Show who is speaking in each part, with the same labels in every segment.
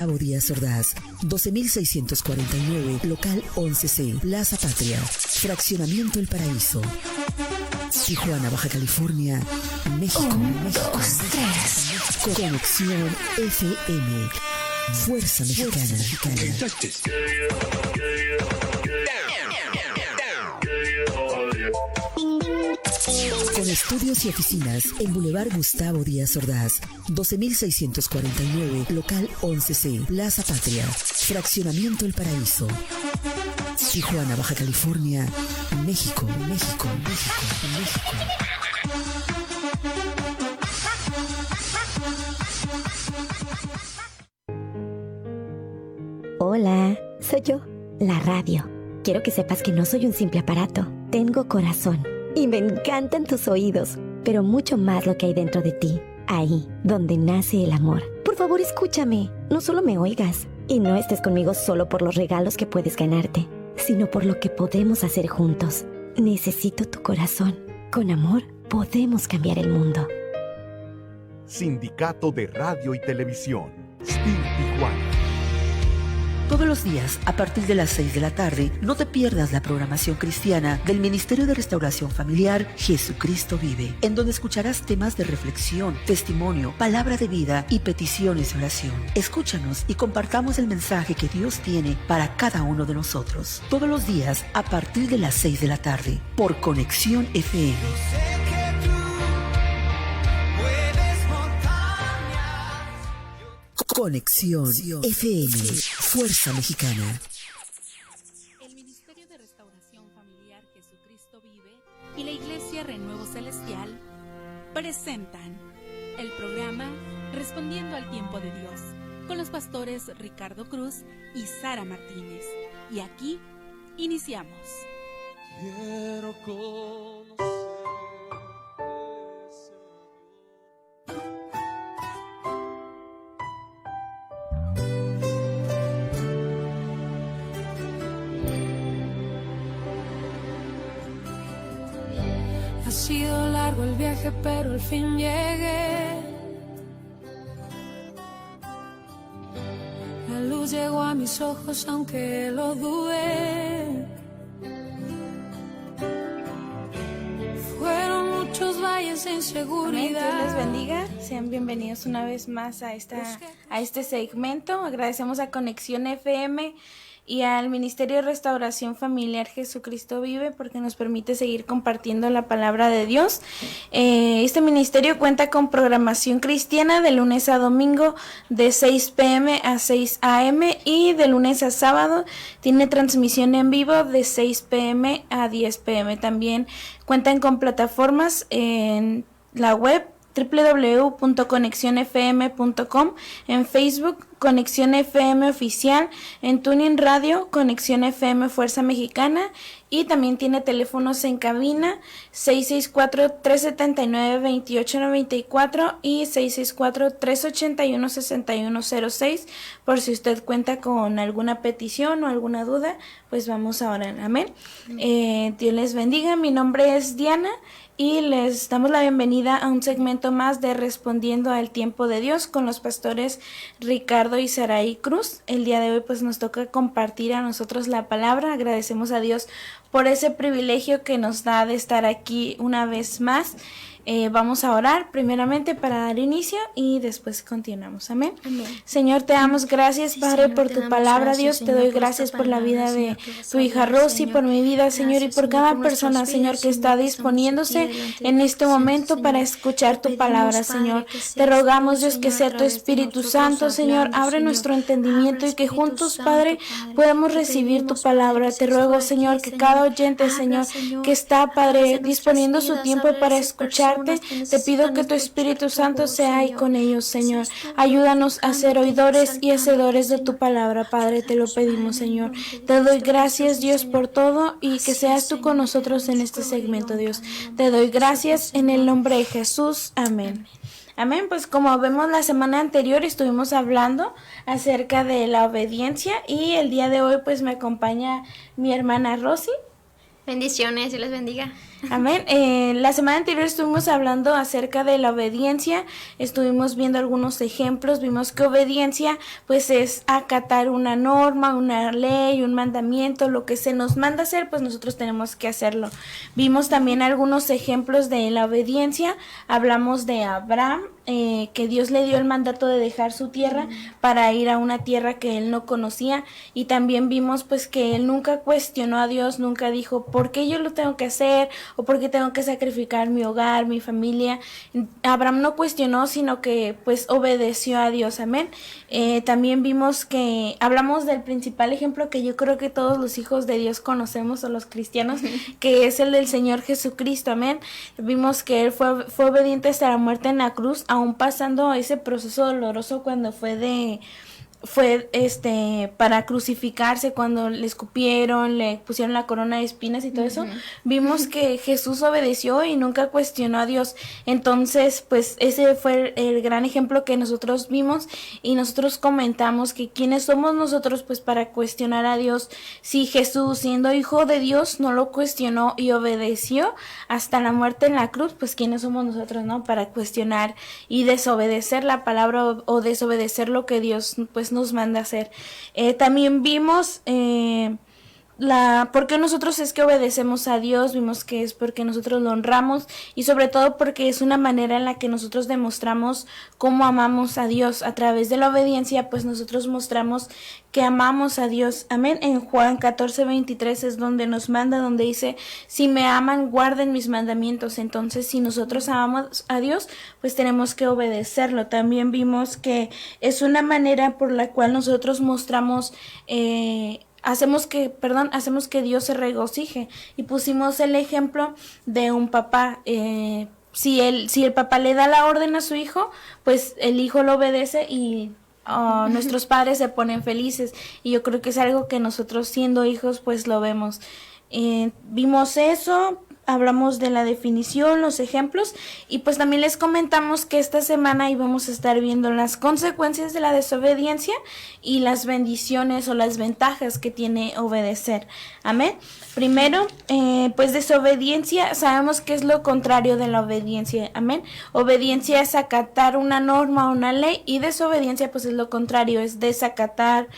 Speaker 1: Gustavo Díaz Ordaz, 12.649, local 11C, Plaza Patria, Fraccionamiento El Paraíso, Tijuana, Baja California, México.
Speaker 2: 1, 2, 3.
Speaker 1: Conexión FM, Fuerza Mexicana. Con estudios y oficinas en Boulevard Gustavo Díaz Ordaz, 12.649, local 11C, Plaza Patria, Fraccionamiento El Paraíso, Tijuana, Baja California, México.
Speaker 2: Hola, soy yo, la radio. Quiero que sepas que no soy un simple aparato. Tengo corazón. Y me encantan tus oídos, pero mucho más lo que hay dentro de ti, ahí, donde nace el amor. Por favor, escúchame, no solo me oigas, y no estés conmigo solo por los regalos que puedes ganarte, sino por lo que podemos hacer juntos. Necesito tu corazón. Con amor, podemos cambiar el mundo.
Speaker 3: Sindicato de Radio y Televisión, STIL Tijuana.
Speaker 1: Todos los días, a partir de las 6 de la tarde, no te pierdas la programación cristiana del Ministerio de Restauración Familiar Jesucristo Vive, en donde escucharás temas de reflexión, testimonio, palabra de vida y peticiones de oración. Escúchanos y compartamos el mensaje que Dios tiene para cada uno de nosotros. Todos los días, a partir de las 6 de la tarde, por Conexión FM. Conexión FM, Fuerza Mexicana.
Speaker 4: El Ministerio de Restauración Familiar Jesucristo Vive y la Iglesia Renuevo Celestial presentan el programa Respondiendo al Tiempo de Dios con los pastores Ricardo Cruz y Sara Martínez. Y aquí iniciamos.
Speaker 5: Quiero conocer.
Speaker 6: Ha sido largo el viaje, pero al fin llegué. La luz llegó a mis ojos, aunque lo dudé. Fueron muchos valles de inseguridad.
Speaker 7: Dios les bendiga. Sean bienvenidos una vez más a este segmento. Agradecemos a Conexión FM y al Ministerio de Restauración Familiar Jesucristo Vive porque nos permite seguir compartiendo la palabra de Dios. Este ministerio cuenta con programación cristiana de lunes a domingo de 6 p.m. a 6 a.m. y de lunes a sábado tiene transmisión en vivo de 6 p.m. a 10 p.m. También cuentan con plataformas en la web www.conexionfm.com, en Facebook Conexión FM Oficial, en Tuning Radio Conexión FM Fuerza Mexicana, y también tiene teléfonos en cabina 664-379-2894 y 664-381-6106. Por si usted cuenta con alguna petición o alguna duda, pues vamos a orar. Amén. Dios les bendiga. Mi nombre es Diana y les damos la bienvenida a un segmento más de Respondiendo al Tiempo de Dios con los pastores Ricardo y Saraí Cruz. El día de hoy pues nos toca compartir a nosotros la palabra. Agradecemos a Dios por ese privilegio que nos da de estar aquí una vez más. Vamos a orar primeramente para dar inicio y después continuamos. Amén. Amén. Señor, te damos gracias, Padre, Señor, por tu palabra. Dios, te doy gracias por la vida de tu hija Rosy, por mi vida, Señor, y por cada persona, Señor, que está disponiéndose en este momento para escuchar tu palabra, Señor. Te rogamos, Dios, que sea tu Espíritu Santo, Señor, abre nuestro entendimiento y que juntos, Padre, podamos recibir tu palabra. Te ruego, Señor, que cada oyente, Señor, que está, Padre, disponiendo su tiempo para escuchar, te pido que tu Espíritu Santo sea ahí con ellos, Señor. Ayúdanos a ser oidores y hacedores de tu palabra, Padre, te lo pedimos, Señor. Te doy gracias, Dios, por todo y que seas tú con nosotros en este segmento, Dios. Te doy gracias en el nombre de Jesús. Amén. Amén. Pues como vemos, la semana anterior estuvimos hablando acerca de la obediencia y el día de hoy pues me acompaña mi hermana Rosy.
Speaker 8: Bendiciones, Dios les bendiga.
Speaker 7: Amén. La semana anterior estuvimos hablando acerca de la obediencia, estuvimos viendo algunos ejemplos, vimos que obediencia pues es acatar una norma, una ley, un mandamiento, lo que se nos manda hacer, pues nosotros tenemos que hacerlo. Vimos también algunos ejemplos de la obediencia, hablamos de Abraham, que Dios le dio el mandato de dejar su tierra para ir a una tierra que él no conocía, y también vimos pues que él nunca cuestionó a Dios, nunca dijo ¿por qué yo lo tengo que hacer? ¿O por qué tengo que sacrificar mi hogar, mi familia? Abraham no cuestionó, sino que pues obedeció a Dios, amén. También vimos que hablamos del principal ejemplo que yo creo que todos los hijos de Dios conocemos, o los cristianos, que es el del Señor Jesucristo, amén. Vimos que él fue obediente hasta la muerte en la cruz, aún pasando ese proceso doloroso cuando fue para crucificarse, cuando le escupieron, le pusieron la corona de espinas y todo eso. Vimos que Jesús obedeció y nunca cuestionó a Dios. Entonces, pues ese fue el gran ejemplo que nosotros vimos, y nosotros comentamos que quiénes somos nosotros pues para cuestionar a Dios. Si Jesús, siendo hijo de Dios, no lo cuestionó y obedeció hasta la muerte en la cruz, pues quiénes somos nosotros, ¿no? Para cuestionar y desobedecer la palabra o desobedecer lo que Dios pues nos manda a hacer. También vimos por qué nosotros es que obedecemos a Dios. Vimos que es porque nosotros lo honramos, y sobre todo porque es una manera en la que nosotros demostramos cómo amamos a Dios. A través de la obediencia pues nosotros mostramos que amamos a Dios, amén. En Juan 14:23 es donde nos manda, donde dice si me aman guarden mis mandamientos. Entonces si nosotros amamos a Dios pues tenemos que obedecerlo. También vimos que es una manera por la cual nosotros mostramos hacemos que Dios se regocije, y pusimos el ejemplo de un papá. Si el papá le da la orden a su hijo, pues el hijo lo obedece y nuestros padres se ponen felices, y yo creo que es algo que nosotros siendo hijos pues lo vemos. Vimos eso, hablamos de la definición, los ejemplos, y pues también les comentamos que esta semana íbamos a estar viendo las consecuencias de la desobediencia y las bendiciones o las ventajas que tiene obedecer. Amén. Primero, pues desobediencia, sabemos que es lo contrario de la obediencia. Amén. Obediencia es acatar una norma o una ley, y desobediencia pues es lo contrario, es desacatar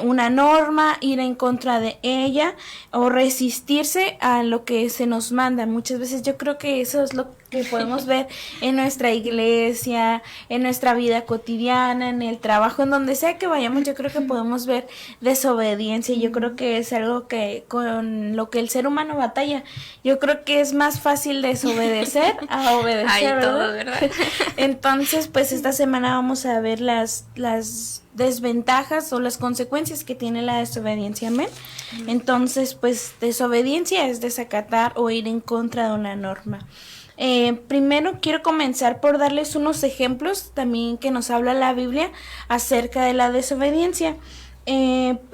Speaker 7: una norma, ir en contra de ella o resistirse a lo que se nos manda. Muchas veces yo creo que eso es lo que podemos ver en nuestra iglesia, en nuestra vida cotidiana, en el trabajo, en donde sea que vayamos. Yo creo que podemos ver desobediencia, y yo creo que es algo que con lo que el ser humano batalla. Yo creo que es más fácil desobedecer a obedecer.
Speaker 8: Hay
Speaker 7: ¿verdad?
Speaker 8: todo, ¿verdad?
Speaker 7: Entonces, pues esta semana vamos a ver las desventajas o las consecuencias que tiene la desobediencia. Amén. Entonces, pues desobediencia es desacatar o ir en contra de una norma. Primero quiero comenzar por darles unos ejemplos también que nos habla la Biblia acerca de la desobediencia.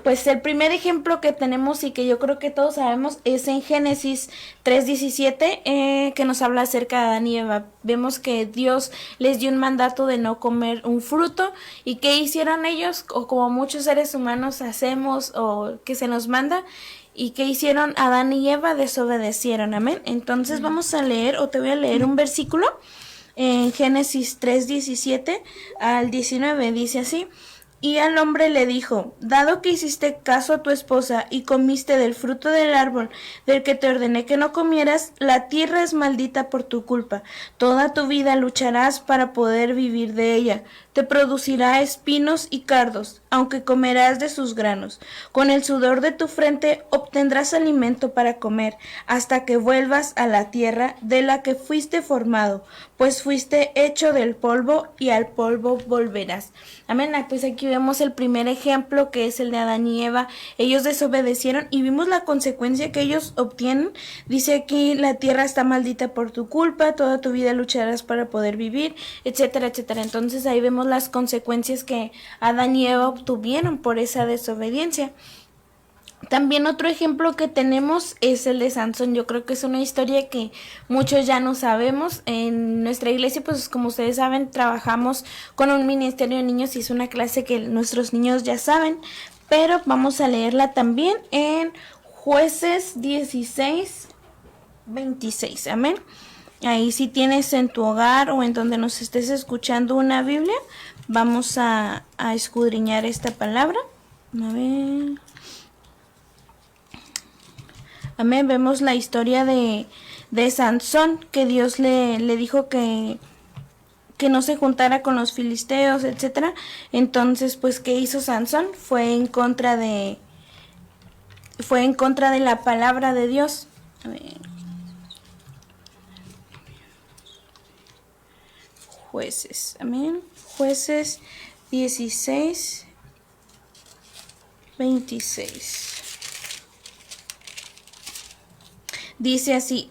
Speaker 7: Pues el primer ejemplo que tenemos y que yo creo que todos sabemos es en Génesis 3:17, que nos habla acerca de Adán y Eva. Vemos que Dios les dio un mandato de no comer un fruto, y ¿qué hicieron ellos? O como muchos seres humanos hacemos o que se nos manda. ¿Y qué hicieron? Adán y Eva desobedecieron, amén. Entonces vamos a leer, o te voy a leer un versículo en Génesis 3:17 al 19, dice así: y al hombre le dijo, dado que hiciste caso a tu esposa y comiste del fruto del árbol del que te ordené que no comieras, la tierra es maldita por tu culpa. Toda tu vida lucharás para poder vivir de ella. Te producirá espinos y cardos, aunque comerás de sus granos. Con el sudor de tu frente obtendrás alimento para comer, hasta que vuelvas a la tierra de la que fuiste formado, pues fuiste hecho del polvo y al polvo volverás. Amén. Pues aquí vemos el primer ejemplo, que es el de Adán y Eva. Ellos desobedecieron y vimos la consecuencia que ellos obtienen. Dice aquí, la tierra está maldita por tu culpa, toda tu vida lucharás para poder vivir, etcétera, etcétera. Entonces ahí vemos las consecuencias que Adán y Eva obtuvieron por esa desobediencia. También otro ejemplo que tenemos es el de Sansón. Yo creo que es una historia que muchos ya no sabemos. En nuestra iglesia, pues como ustedes saben, trabajamos con un ministerio de niños y es una clase que nuestros niños ya saben, pero vamos a leerla también en Jueces 16, 26, amén. Ahí si tienes en tu hogar o en donde nos estés escuchando una Biblia, vamos a escudriñar esta palabra. A ver. Amén, vemos la historia de Sansón, que Dios le dijo que no se juntara con los filisteos, etcétera. Entonces, pues, ¿qué hizo Sansón? Fue en contra de la palabra de Dios. A ver. Jueces, amén. Jueces 16, 26. Dice así,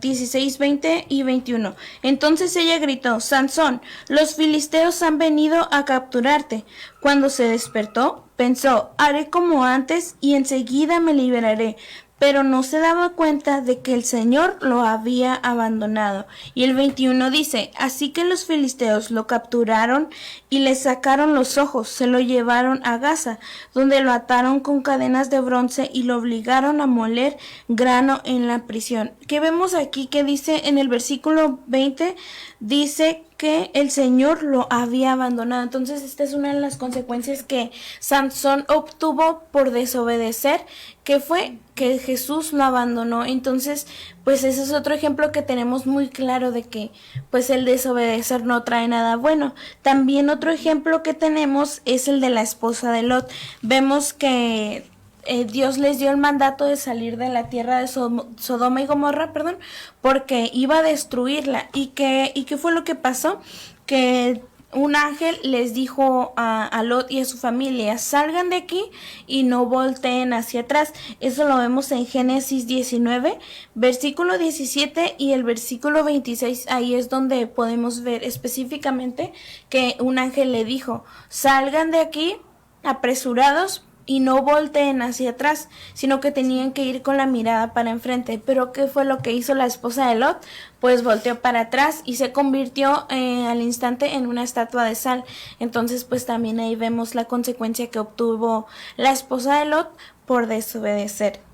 Speaker 7: 16, 20 y 21. Entonces ella gritó, Sansón, los filisteos han venido a capturarte. Cuando se despertó, pensó, haré como antes y enseguida me liberaré. Pero no se daba cuenta de que el Señor lo había abandonado. Y el 21 dice, así que los filisteos lo capturaron y le sacaron los ojos, se lo llevaron a Gaza, donde lo ataron con cadenas de bronce y lo obligaron a moler grano en la prisión. ¿Qué vemos aquí? Que dice en el versículo 20, dice que el Señor lo había abandonado. Entonces esta es una de las consecuencias que Sansón obtuvo por desobedecer, que fue que Jesús lo abandonó. Entonces, pues ese es otro ejemplo que tenemos muy claro de que pues el desobedecer no trae nada bueno. También otro ejemplo que tenemos es el de la esposa de Lot. Vemos que Dios les dio el mandato de salir de la tierra de Sodoma y Gomorra, porque iba a destruirla. ¿Y qué fue lo que pasó? Que un ángel les dijo a Lot y a su familia, salgan de aquí y no volteen hacia atrás. Eso lo vemos en Génesis 19, versículo 17 y el versículo 26. Ahí es donde podemos ver específicamente que un ángel le dijo, salgan de aquí apresurados y no volteen hacia atrás, sino que tenían que ir con la mirada para enfrente. Pero ¿qué fue lo que hizo la esposa de Lot? Pues volteó para atrás y se convirtió al instante en una estatua de sal. Entonces pues también ahí vemos la consecuencia que obtuvo la esposa de Lot por desobedecer.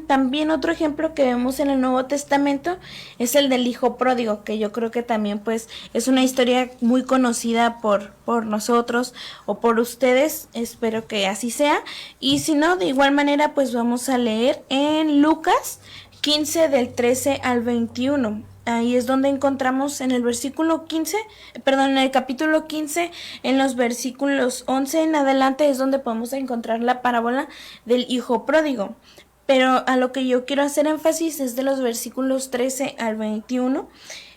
Speaker 7: También otro ejemplo que vemos en el Nuevo Testamento es el del hijo pródigo, que yo creo que también pues es una historia muy conocida por nosotros o por ustedes, espero que así sea, y si no, de igual manera pues vamos a leer en Lucas 15 del 13 al 21. Ahí es donde encontramos en el en el capítulo 15, en los versículos 11 en adelante es donde podemos encontrar la parábola del hijo pródigo. Pero a lo que yo quiero hacer énfasis es de los versículos 13 al 21,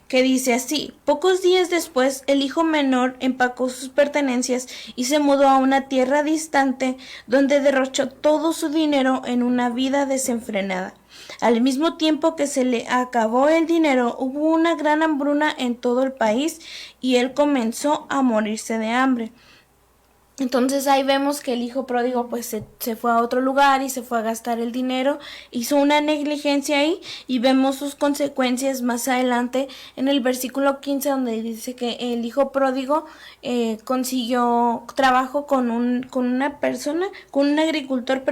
Speaker 7: que dice así, pocos días después el hijo menor empacó sus pertenencias y se mudó a una tierra distante donde derrochó todo su dinero en una vida desenfrenada. Al mismo tiempo que se le acabó el dinero, hubo una gran hambruna en todo el país y él comenzó a morirse de hambre. Entonces ahí vemos que el hijo pródigo pues se fue a otro lugar y se fue a gastar el dinero, hizo una negligencia ahí y vemos sus consecuencias más adelante en el versículo 15 donde dice que el hijo pródigo consiguió trabajo con un agricultor,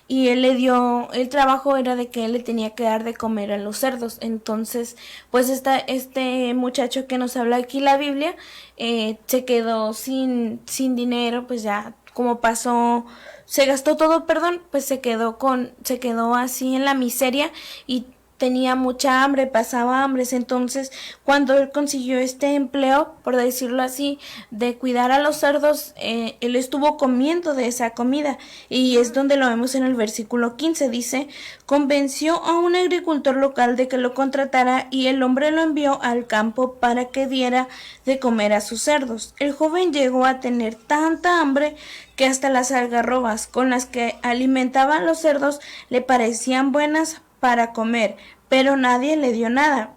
Speaker 7: y él le dio, el trabajo era de que él le tenía que dar de comer a los cerdos. Entonces pues este muchacho que nos habla aquí la Biblia se quedó sin dinero, pues ya como pasó, se gastó todo, pues se quedó así en la miseria y tenía mucha hambre, pasaba hambres. Entonces cuando él consiguió este empleo, por decirlo así, de cuidar a los cerdos, él estuvo comiendo de esa comida, y es donde lo vemos en el versículo 15, dice, convenció a un agricultor local de que lo contratara y el hombre lo envió al campo para que diera de comer a sus cerdos. El joven llegó a tener tanta hambre que hasta las algarrobas con las que alimentaban los cerdos le parecían buenas para comer, pero nadie le dio nada.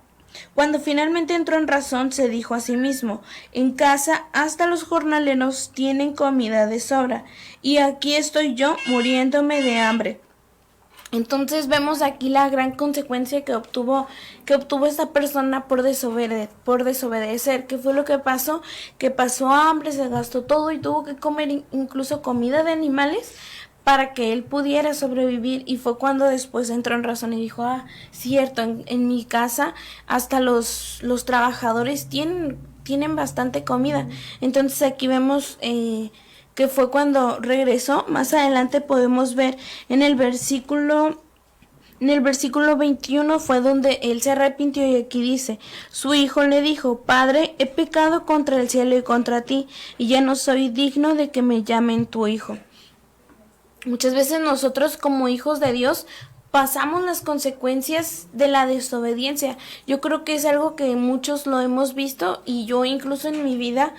Speaker 7: Cuando finalmente entró en razón, se dijo a sí mismo, en casa hasta los jornaleros tienen comida de sobra, y aquí estoy yo muriéndome de hambre. Entonces vemos aquí la gran consecuencia que obtuvo esta persona por desobedecer. ¿Qué fue lo que pasó? Que pasó hambre, se gastó todo y tuvo que comer incluso comida de animales para que él pudiera sobrevivir, y fue cuando después entró en razón y dijo, cierto, en mi casa hasta los trabajadores tienen bastante comida. Entonces aquí vemos que fue cuando regresó. Más adelante podemos ver en el versículo 21 fue donde él se arrepintió, y aquí dice, su hijo le dijo, Padre, he pecado contra el cielo y contra ti, y ya no soy digno de que me llamen tu hijo. Muchas veces nosotros como hijos de Dios pasamos las consecuencias de la desobediencia. Yo creo que es algo que muchos lo hemos visto, y yo incluso en mi vida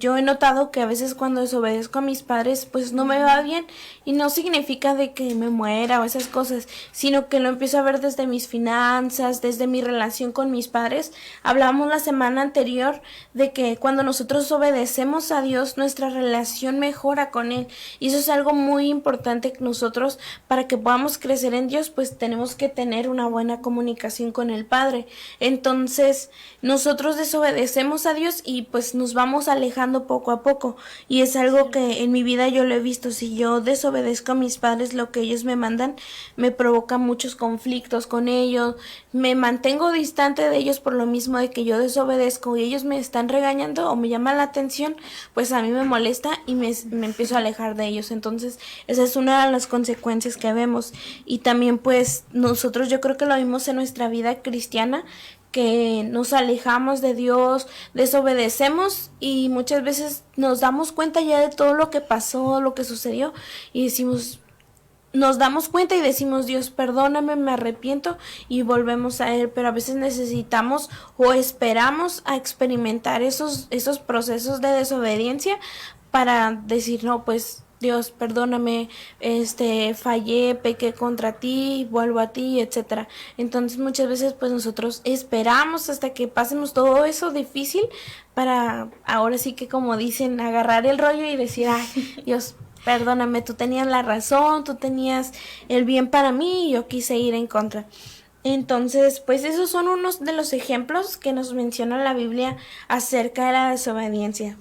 Speaker 7: yo he notado que a veces cuando desobedezco a mis padres pues no me va bien, y no significa de que me muera o esas cosas, sino que lo empiezo a ver desde mis finanzas, desde mi relación con mis padres. Hablamos la semana anterior de que cuando nosotros obedecemos a Dios, nuestra relación mejora con Él, y eso es algo muy importante. Que nosotros, para que podamos crecer en Dios, pues tenemos que tener una buena comunicación con el Padre. Entonces nosotros desobedecemos a Dios y pues nos vamos alejando poco a poco, y es algo que en mi vida yo lo he visto. Si yo desobedezco a mis padres, lo que ellos me mandan, me provoca muchos conflictos con ellos, me mantengo distante de ellos por lo mismo de que yo desobedezco y ellos me están regañando o me llaman la atención, pues a mí me molesta y me empiezo a alejar de ellos. Entonces esa es una de las consecuencias que vemos. Y también pues nosotros, yo creo que lo vimos en nuestra vida cristiana, que nos alejamos de Dios, desobedecemos, y muchas veces nos damos cuenta ya de todo lo que pasó, lo que sucedió, y nos damos cuenta y decimos, Dios, perdóname, me arrepiento, y volvemos a Él. Pero a veces necesitamos o esperamos a experimentar esos procesos de desobediencia para decir, no, pues Dios, perdóname, fallé, pequé contra ti, vuelvo a ti, etcétera. Entonces muchas veces pues nosotros esperamos hasta que pasemos todo eso difícil para ahora sí que, como dicen, agarrar el rollo y decir, ay, Dios, perdóname, tú tenías la razón, tú tenías el bien para mí y yo quise ir en contra. Entonces, pues esos son unos de los ejemplos que nos menciona la Biblia acerca de la desobediencia.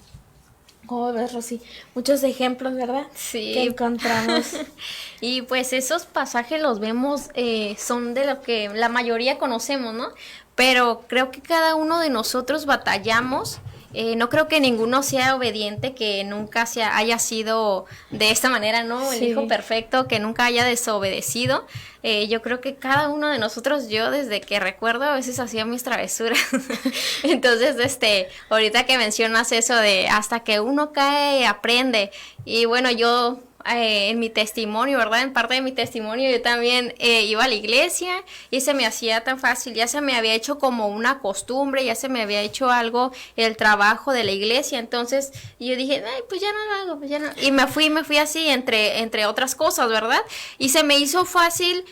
Speaker 7: ¿Cómo ves, Rosy? Muchos ejemplos, ¿verdad?
Speaker 8: Sí.
Speaker 7: Que encontramos.
Speaker 8: Y pues esos pasajes los vemos, son de lo que la mayoría conocemos, ¿no? Pero creo que cada uno de nosotros batallamos. No creo que ninguno sea obediente, que nunca haya sido de esta manera, ¿no? El hijo perfecto, que nunca haya desobedecido. Yo creo que cada uno de nosotros, yo desde que recuerdo, a veces hacía mis travesuras. Entonces, ahorita que mencionas eso de hasta que uno cae, aprende. Y bueno, yo en mi testimonio, ¿verdad? En parte de mi testimonio yo también iba a la iglesia y se me hacía tan fácil, ya se me había hecho como una costumbre, ya se me había hecho algo el trabajo de la iglesia. Entonces yo dije, ay, pues ya no lo hago, pues ya no. Y me fui así entre otras cosas, ¿verdad? Y se me hizo fácil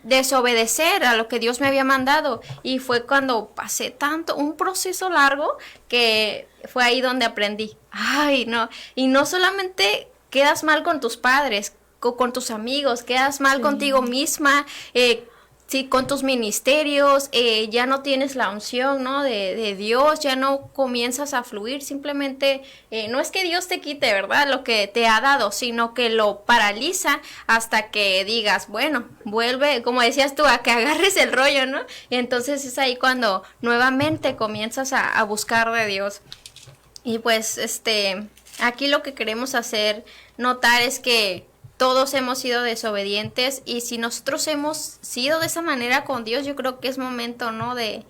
Speaker 8: desobedecer a lo que Dios me había mandado, y fue cuando pasé un proceso largo, que fue ahí donde aprendí. Ay, no, y no solamente quedas mal con tus padres, con tus amigos, quedas mal contigo misma, sí, con tus ministerios, ya no tienes la unción, ¿no? de Dios, ya no comienzas a fluir. Simplemente no es que Dios te quite, ¿verdad?, lo que te ha dado, sino que lo paraliza hasta que digas, bueno, vuelve, como decías tú, a que agarres el rollo, ¿no? Y entonces es ahí cuando nuevamente comienzas a buscar de Dios. Y pues aquí lo que queremos hacer notar es que todos hemos sido desobedientes, y si nosotros hemos sido de esa manera con Dios, yo creo que es momento, ¿no?, de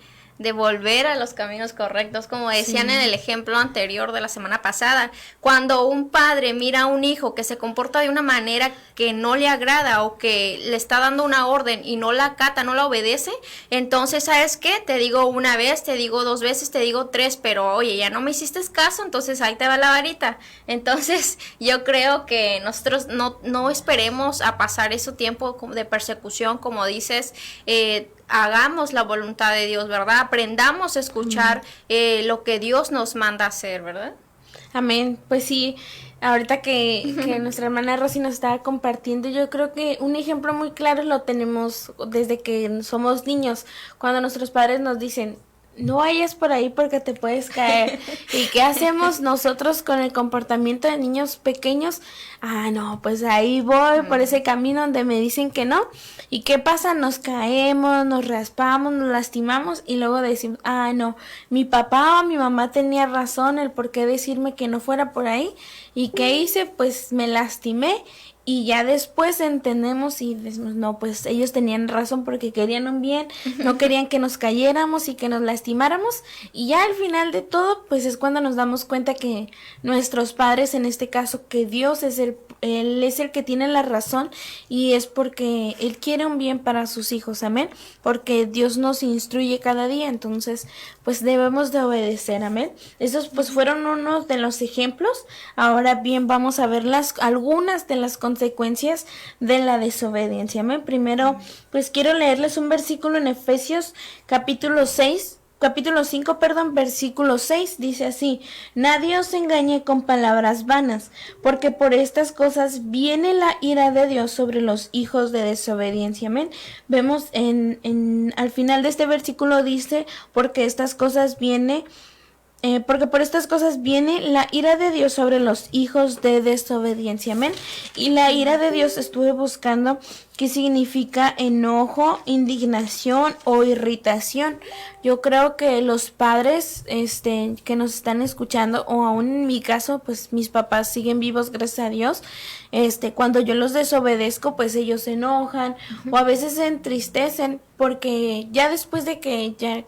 Speaker 8: volver a los caminos correctos, como decían en el ejemplo anterior de la semana pasada. Cuando un padre mira a un hijo que se comporta de una manera que no le agrada, o que le está dando una orden y no la acata, no la obedece, entonces, ¿sabes qué? Te digo una vez, te digo dos veces, te digo tres, pero oye, ya no me hiciste caso, entonces ahí te va la varita. Entonces yo creo que nosotros no esperemos a pasar ese tiempo de persecución, como dices. Hagamos la voluntad de Dios, ¿verdad? Aprendamos a escuchar lo que Dios nos manda hacer, ¿verdad?
Speaker 7: Amén. Pues sí, ahorita que nuestra hermana Rosy nos estaba compartiendo, yo creo que un ejemplo muy claro lo tenemos desde que somos niños, cuando nuestros padres nos dicen, no vayas por ahí porque te puedes caer. ¿Y qué hacemos nosotros con el comportamiento de niños pequeños? No, pues ahí voy por ese camino donde me dicen que no. ¿Y qué pasa? Nos caemos, nos raspamos, nos lastimamos y luego decimos, no, mi papá o mi mamá tenía razón, el por qué decirme que no fuera por ahí. ¿Y qué hice? Pues me lastimé. Y ya después entendemos y decimos, no, pues ellos tenían razón porque querían un bien, no querían que nos cayéramos y que nos lastimáramos. Y ya al final de todo, pues es cuando nos damos cuenta que nuestros padres, en este caso, que Dios es Él es el que tiene la razón y es porque Él quiere un bien para sus hijos, amén. Porque Dios nos instruye cada día, entonces pues debemos de obedecer, amén. Esos pues fueron unos de los ejemplos. Ahora bien, vamos a ver algunas de las consecuencias de la desobediencia, amén. Primero, pues quiero leerles un versículo en Efesios capítulo 5, versículo 6, dice así: nadie os engañe con palabras vanas, porque por estas cosas viene la ira de Dios sobre los hijos de desobediencia, amén. Vemos al final de este versículo dice, porque por estas cosas viene la ira de Dios sobre los hijos de desobediencia, amén. Y la ira de Dios estuve buscando qué significa enojo, indignación o irritación. Yo creo que los padres que nos están escuchando, o aún en mi caso, pues mis papás siguen vivos, gracias a Dios. Cuando yo los desobedezco, pues ellos se enojan o a veces se entristecen porque ya después de que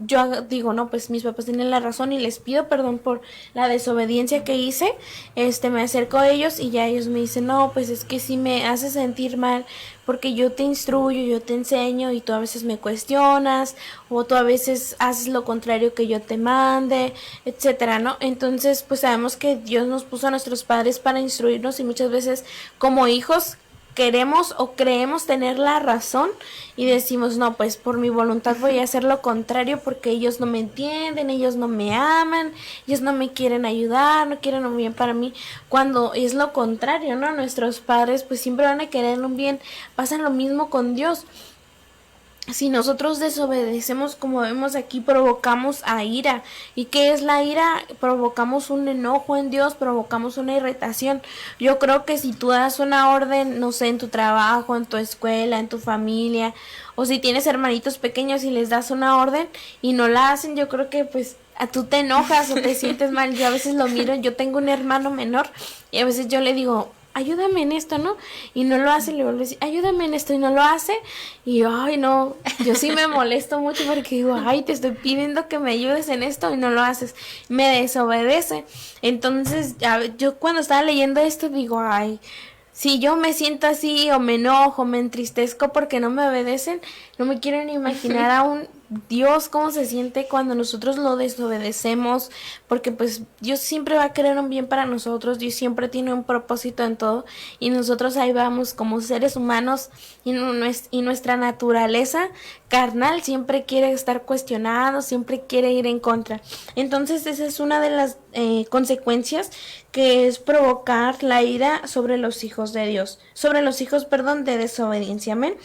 Speaker 7: yo digo, no, pues mis papás tienen la razón y les pido perdón por la desobediencia que hice, me acerco a ellos y ya ellos me dicen, no, pues es que sí me hace sentir mal porque yo te instruyo, yo te enseño y tú a veces me cuestionas o tú a veces haces lo contrario que yo te mande, etcétera, ¿no? Entonces, pues sabemos que Dios nos puso a nuestros padres para instruirnos y muchas veces como hijos queremos o creemos tener la razón y decimos, no, pues por mi voluntad voy a hacer lo contrario porque ellos no me entienden, ellos no me aman, ellos no me quieren ayudar, no quieren un bien para mí, cuando es lo contrario, ¿no? Nuestros padres pues siempre van a querer un bien. Pasa lo mismo con Dios. Si nosotros desobedecemos, como vemos aquí, provocamos a ira. ¿Y qué es la ira? Provocamos un enojo en Dios, provocamos una irritación. Yo creo que si tú das una orden, no sé, en tu trabajo, en tu escuela, en tu familia, o si tienes hermanitos pequeños y les das una orden y no la hacen, yo creo que pues tú te enojas o te sientes mal. Yo a veces lo miro, yo tengo un hermano menor y a veces yo le digo, ayúdame en esto, ¿no? Y no lo hace, le vuelvo a decir, ayúdame en esto, y no lo hace, y yo, ay, no, yo sí me molesto mucho porque digo, ay, te estoy pidiendo que me ayudes en esto y no lo haces, me desobedece. Entonces, yo cuando estaba leyendo esto digo, ay, si yo me siento así o me enojo, me entristezco porque no me obedecen, no me quiero ni imaginar a un Dios cómo se siente cuando nosotros lo desobedecemos, porque pues Dios siempre va a querer un bien para nosotros, Dios siempre tiene un propósito en todo y nosotros ahí vamos como seres humanos y nuestra naturaleza carnal siempre quiere estar cuestionado, siempre quiere ir en contra. Entonces esa es una de las consecuencias, que es provocar la ira sobre los hijos de Dios, sobre los hijos, de desobediencia, amén.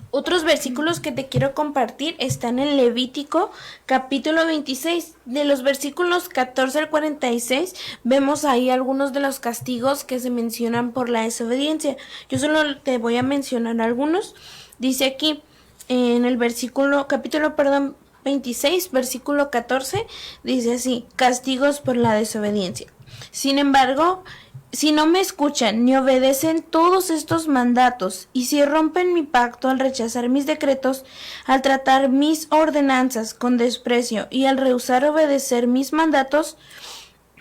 Speaker 7: Otros versículos que te quiero compartir están en Levítico capítulo 26, de los versículos 14 al 46 vemos ahí algunos de los castigos que se mencionan por la desobediencia. Yo solo te voy a mencionar algunos. Dice aquí en el capítulo 26, versículo 14, dice así: castigos por la desobediencia. Sin embargo, si no me escuchan ni obedecen todos estos mandatos, y si rompen mi pacto al rechazar mis decretos, al tratar mis ordenanzas con desprecio y al rehusar obedecer mis mandatos,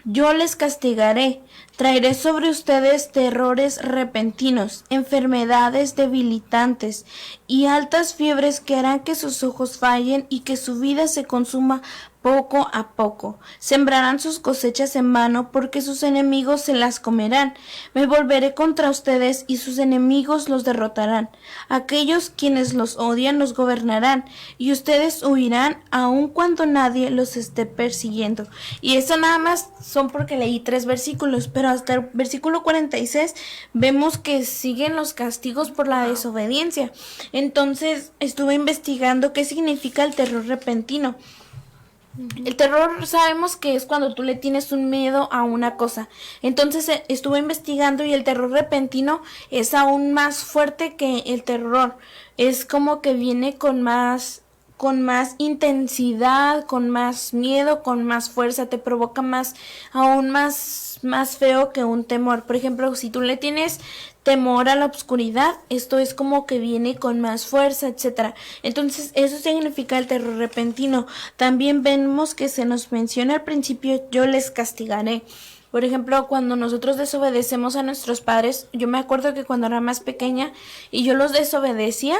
Speaker 7: yo les castigaré. Traeré sobre ustedes terrores repentinos, enfermedades debilitantes y altas fiebres que harán que sus ojos fallen y que su vida se consuma poco a poco. Sembrarán sus cosechas en vano porque sus enemigos se las comerán. Me volveré contra ustedes y sus enemigos los derrotarán. Aquellos quienes los odian los gobernarán y ustedes huirán aun cuando nadie los esté persiguiendo. Y eso nada más son porque leí 3 versículos, pero pero hasta el versículo 46 vemos que siguen los castigos por la desobediencia. Entonces estuve investigando qué significa el terror repentino. El terror sabemos que es cuando tú le tienes un miedo a una cosa. Entonces estuve investigando y el terror repentino es aún más fuerte que el terror. Es como que viene con más intensidad, con más miedo, con más fuerza, te provoca aún más feo que un temor. Por ejemplo, si tú le tienes temor a la oscuridad, esto es como que viene con más fuerza, etcétera. Entonces, eso significa el terror repentino. También vemos que se nos menciona al principio, yo les castigaré. Por ejemplo, cuando nosotros desobedecemos a nuestros padres, yo me acuerdo que cuando era más pequeña y yo los desobedecía,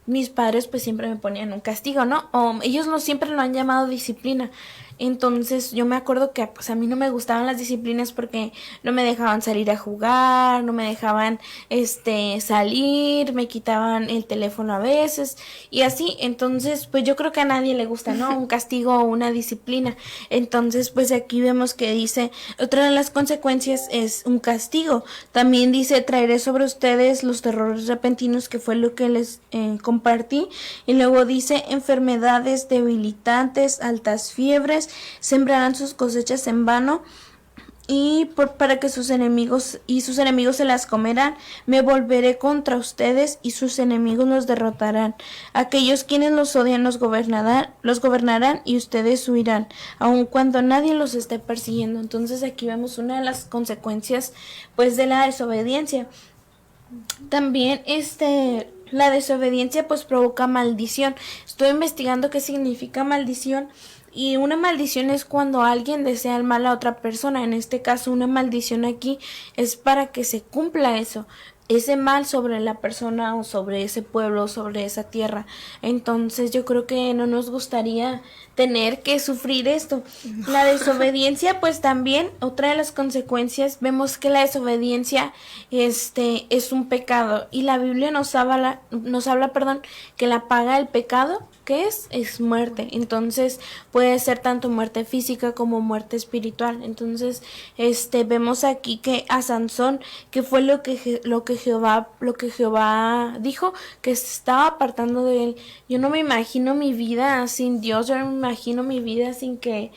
Speaker 7: mis padres pues siempre me ponían un castigo, ¿no? O ellos siempre lo han llamado disciplina. Entonces yo me acuerdo que pues a mí no me gustaban las disciplinas porque no me dejaban salir a jugar, no me dejaban salir, me quitaban el teléfono a veces y así. Entonces pues yo creo que a nadie le gusta, ¿no? Un castigo o una disciplina. Entonces pues aquí vemos que dice, otra de las consecuencias es un castigo. También dice, traeré sobre ustedes los terrores repentinos, que fue lo que les compartí. Y luego dice, enfermedades debilitantes, altas fiebres, sembrarán sus cosechas en vano y para que sus enemigos se las comerán. Me volveré contra ustedes y sus enemigos los derrotarán. Aquellos quienes los odian los gobernarán y ustedes huirán, aun cuando nadie los esté persiguiendo. Entonces aquí vemos una de las consecuencias pues de la desobediencia. También la desobediencia pues provoca maldición. Estoy investigando qué significa maldición. Y una maldición es cuando alguien desea el mal a otra persona. En este caso, una maldición aquí es para que se cumpla ese mal sobre la persona o sobre ese pueblo, sobre esa tierra. Entonces yo creo que no nos gustaría tener que sufrir esto. La desobediencia, pues también, otra de las consecuencias, vemos que la desobediencia es un pecado. Y la Biblia nos habla, que la paga del pecado, ¿qué es? Es muerte. Entonces puede ser tanto muerte física como muerte espiritual. Entonces vemos aquí que a Sansón, que fue lo que Jehová dijo, que se estaba apartando de él. Yo no me imagino mi vida sin Dios. Yo no me imagino mi vida sin que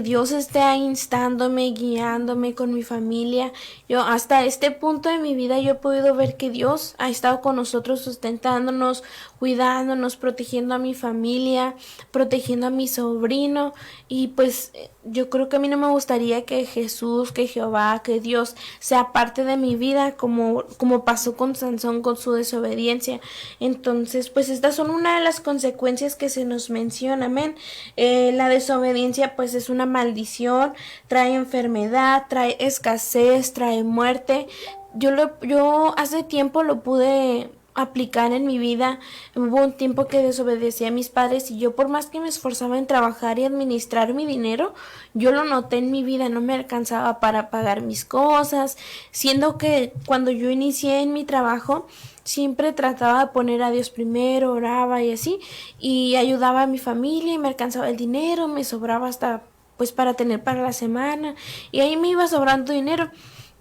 Speaker 7: Dios esté ahí instándome, guiándome con mi familia. Yo hasta este punto de mi vida yo he podido ver que Dios ha estado con nosotros, sustentándonos, cuidándonos, protegiendo a mi familia, protegiendo a mi sobrino. Y pues yo creo que a mí no me gustaría que Jesús, que Jehová, que Dios sea parte de mi vida como pasó con Sansón, con su desobediencia. Entonces pues estas son una de las consecuencias que se nos menciona, amén. La desobediencia pues es una maldición, trae enfermedad, trae escasez, trae muerte. Yo hace tiempo lo pude aplicar en mi vida. Hubo un tiempo que desobedecí a mis padres y yo, por más que me esforzaba en trabajar y administrar mi dinero, yo lo noté en mi vida, no me alcanzaba para pagar mis cosas, siendo que cuando yo inicié en mi trabajo siempre trataba de poner a Dios primero, oraba y así, y ayudaba a mi familia y me alcanzaba el dinero, me sobraba hasta pues para tener para la semana y ahí me iba sobrando dinero.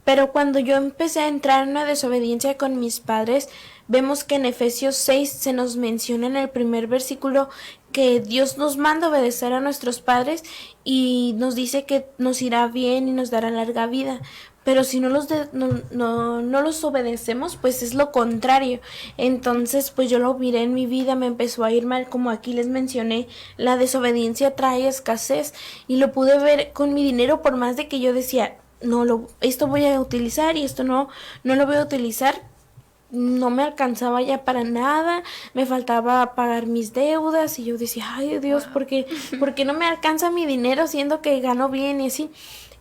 Speaker 7: Pero cuando yo empecé a entrar en una desobediencia con mis padres, vemos que en Efesios 6 se nos menciona en el primer versículo que Dios nos manda obedecer a nuestros padres y nos dice que nos irá bien y nos dará larga vida. Pero si no los obedecemos, pues es lo contrario. Entonces, pues yo lo miré en mi vida, me empezó a ir mal, como aquí les mencioné, la desobediencia trae escasez y lo pude ver con mi dinero, por más de que yo decía, esto voy a utilizar y esto no lo voy a utilizar. No me alcanzaba ya para nada, me faltaba pagar mis deudas y yo decía, ay Dios, ¿por qué no me alcanza mi dinero siendo que gano bien y así?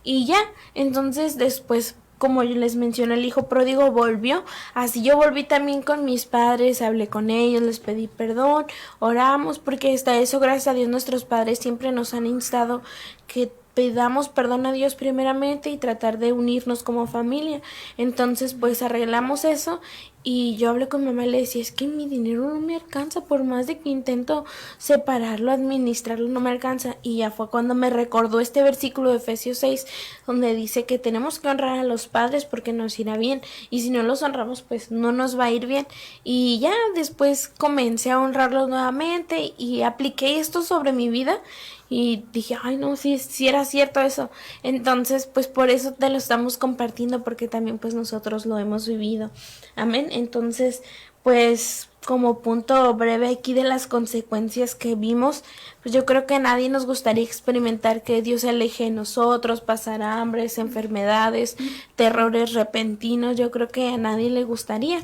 Speaker 7: Y ya, entonces después, como yo les mencioné, el hijo pródigo volvió, así yo volví también con mis padres, hablé con ellos, les pedí perdón, oramos, porque hasta eso, gracias a Dios, nuestros padres siempre nos han instado que pidamos perdón a Dios primeramente y tratar de unirnos como familia. Entonces pues arreglamos eso y yo hablé con mi mamá y le decía, es que mi dinero no me alcanza, por más de que intento separarlo, administrarlo, no me alcanza. Y ya fue cuando me recordó este versículo de Efesios 6, donde dice que tenemos que honrar a los padres porque nos irá bien, y si no los honramos pues no nos va a ir bien. Y ya después comencé a honrarlos nuevamente y apliqué esto sobre mi vida. Y dije, ay no, sí era cierto eso. Entonces pues por eso te lo estamos compartiendo, porque también pues nosotros lo hemos vivido. Amén. Entonces pues como punto breve aquí de las consecuencias que vimos, pues yo creo que a nadie nos gustaría experimentar que Dios se aleje de nosotros, pasar hambres, enfermedades, terrores repentinos. Yo creo que a nadie le gustaría.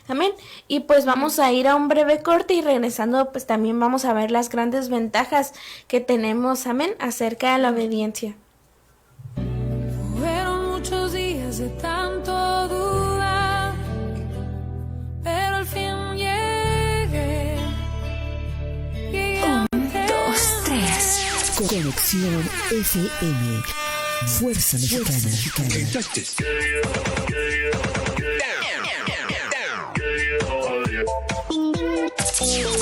Speaker 7: Amén. Y pues vamos a ir a un breve corte y regresando pues también vamos a ver las grandes ventajas que tenemos, amén, acerca de la obediencia.
Speaker 6: Fueron muchos días de tanto dudar, pero al fin llegué.
Speaker 1: 1, 2, 3. Conexión FM. Fuerza Mexicana.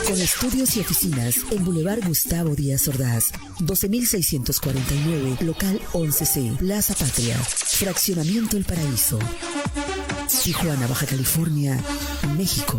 Speaker 1: Con estudios y oficinas en Boulevard Gustavo Díaz Ordaz, 12.649, local 11C, Plaza Patria, Fraccionamiento El Paraíso, Tijuana, Baja California, México.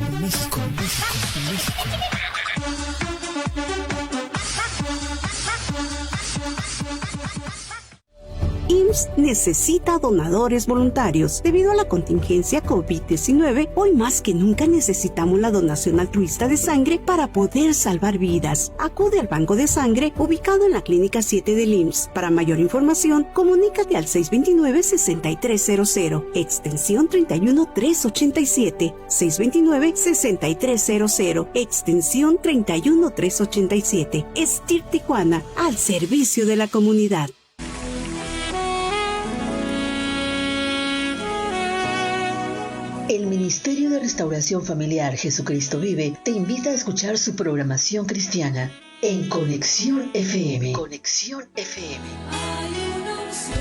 Speaker 9: IMSS necesita donadores voluntarios. Debido a la contingencia COVID-19, hoy más que nunca necesitamos la donación altruista de sangre para poder salvar vidas. Acude al banco de sangre ubicado en la Clínica 7 del IMSS. Para mayor información, comunícate al 629-6300, extensión 31387, 629-6300, extensión 31387. STIR Tijuana, al servicio de la comunidad.
Speaker 1: El Ministerio de Restauración Familiar Jesucristo Vive te invita a escuchar su programación cristiana en Conexión FM. Conexión FM.
Speaker 6: Hay una unción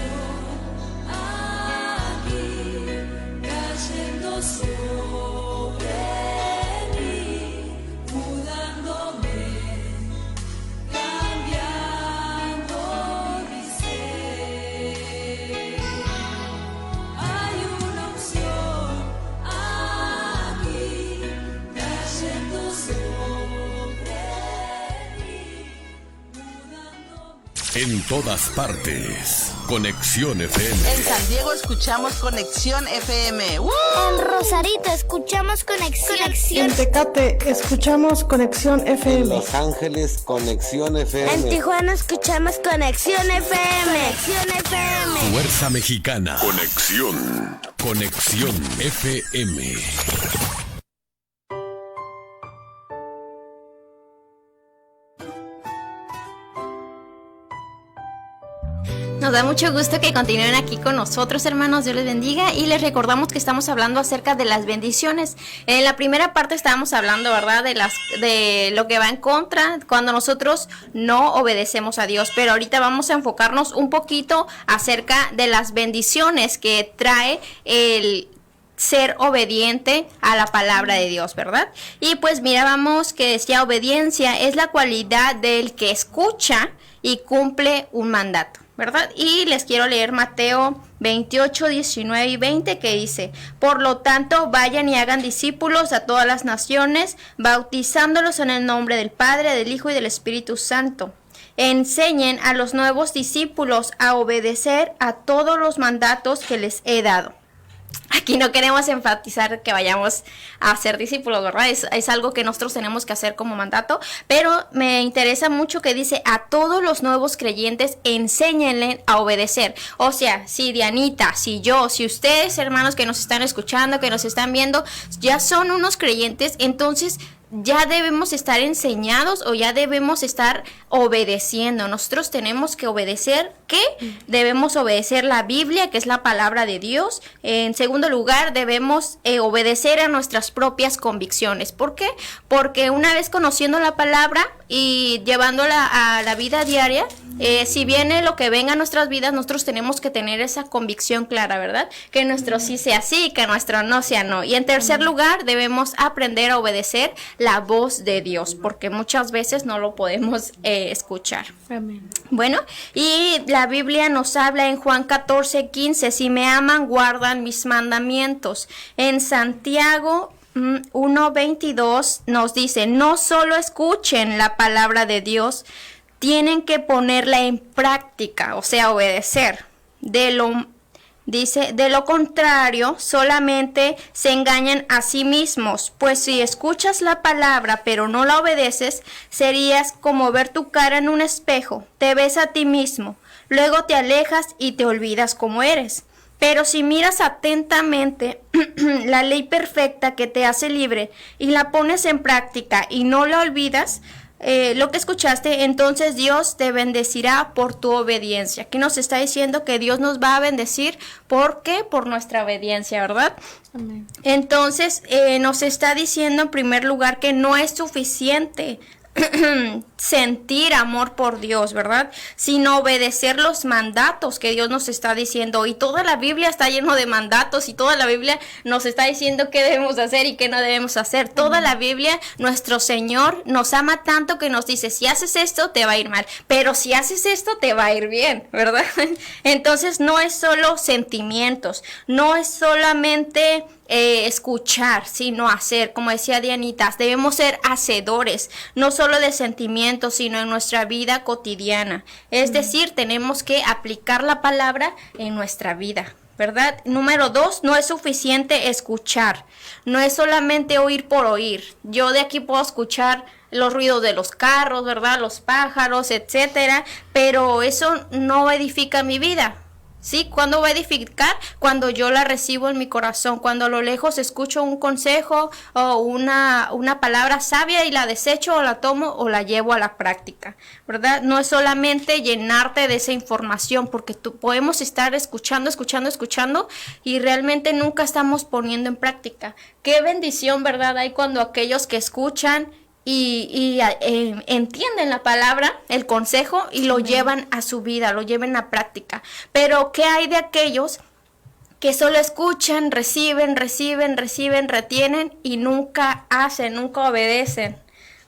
Speaker 6: aquí cayendo sobre mí, mudándome, cambiando mi ser. Hay una unción aquí cayendo sobre mí, mudándome.
Speaker 10: En todas partes, Conexión FM.
Speaker 11: En San Diego escuchamos Conexión FM.
Speaker 12: En Rosarito escuchamos Conexión.
Speaker 13: En Tecate escuchamos Conexión FM.
Speaker 14: En Los Ángeles, Conexión FM.
Speaker 12: En Tijuana escuchamos Conexión FM. Conexión FM.
Speaker 10: Fuerza Mexicana. Conexión FM.
Speaker 8: Nos da mucho gusto que continúen aquí con nosotros, hermanos. Dios les bendiga. Y les recordamos que estamos hablando acerca de las bendiciones. En la primera parte estábamos hablando, ¿verdad?, de lo que va en contra cuando nosotros no obedecemos a Dios. Pero ahorita vamos a enfocarnos un poquito acerca de las bendiciones que trae el ser obediente a la palabra de Dios, ¿verdad? Y pues mirábamos que decía, obediencia es la cualidad del que escucha y cumple un mandato, ¿verdad? Y les quiero leer Mateo 28, 19 y 20 que dice: por lo tanto, vayan y hagan discípulos a todas las naciones, bautizándolos en el nombre del Padre, del Hijo y del Espíritu Santo. Enseñen a los nuevos discípulos a obedecer a todos los mandatos que les he dado. Aquí no queremos enfatizar que vayamos a ser discípulos, ¿verdad? Es algo que nosotros tenemos que hacer como mandato, pero me interesa mucho que dice a todos los nuevos creyentes, enséñenle a obedecer. O sea, si Dianita, si yo, si ustedes, hermanos que nos están escuchando, que nos están viendo, ya son unos creyentes, entonces ya debemos estar enseñados o ya debemos estar obedeciendo. Nosotros tenemos que obedecer, ¿qué? Debemos obedecer la Biblia, que es la palabra de Dios. En segundo lugar, debemos obedecer a nuestras propias convicciones. ¿Por qué? Porque una vez conociendo la palabra y llevándola a la vida diaria, si viene lo que venga a nuestras vidas, nosotros tenemos que tener esa convicción clara, ¿verdad? Que nuestro sí sea sí, que nuestro no sea no. Y en tercer lugar, debemos aprender a obedecer la voz de Dios, porque muchas veces no lo podemos escuchar.
Speaker 7: Amén.
Speaker 8: Bueno, y la Biblia nos habla en Juan 14:15, si me aman, guardan mis mandamientos. En Santiago 1:22 nos dice, no solo escuchen la palabra de Dios, tienen que ponerla en práctica, o sea, obedecer. De lo contrario, solamente se engañan a sí mismos, pues si escuchas la palabra pero no la obedeces, serías como ver tu cara en un espejo, te ves a ti mismo, luego te alejas y te olvidas cómo eres. Pero si miras atentamente la ley perfecta que te hace libre y la pones en práctica y no la olvidas, lo que escuchaste, entonces Dios te bendecirá por tu obediencia. Aquí nos está diciendo que Dios nos va a bendecir. ¿Por qué? Por nuestra obediencia, ¿verdad?
Speaker 7: Amén.
Speaker 8: Entonces nos está diciendo en primer lugar que no es suficiente sentir amor por Dios, ¿verdad? Sino obedecer los mandatos que Dios nos está diciendo. Y toda la Biblia está lleno de mandatos y toda la Biblia nos está diciendo qué debemos hacer y qué no debemos hacer. Toda la Biblia, nuestro Señor nos ama tanto que nos dice, si haces esto te va a ir mal, pero si haces esto te va a ir bien, ¿verdad? Entonces no es solo sentimientos, no es solamente escuchar, sino hacer. Como decía Dianita, debemos ser hacedores, no solo de sentimientos, sino en nuestra vida cotidiana. Es decir, tenemos que aplicar la palabra en nuestra vida, ¿verdad? Número 2, no es suficiente escuchar, no es solamente oír por oír. Yo de aquí puedo escuchar los ruidos de los carros, ¿verdad? Los pájaros, etcétera, pero eso no edifica mi vida. ¿Sí? ¿Cuándo va a edificar? Cuando yo la recibo en mi corazón, cuando a lo lejos escucho un consejo o una palabra sabia y la desecho o la tomo o la llevo a la práctica, ¿verdad? No es solamente llenarte de esa información, porque podemos estar escuchando y realmente nunca estamos poniendo en práctica. Qué bendición, ¿verdad? Hay cuando aquellos que escuchan y entienden la palabra, el consejo y lo llevan a su vida, lo llevan a práctica. Pero ¿qué hay de aquellos que solo escuchan, reciben, retienen y nunca hacen, nunca obedecen?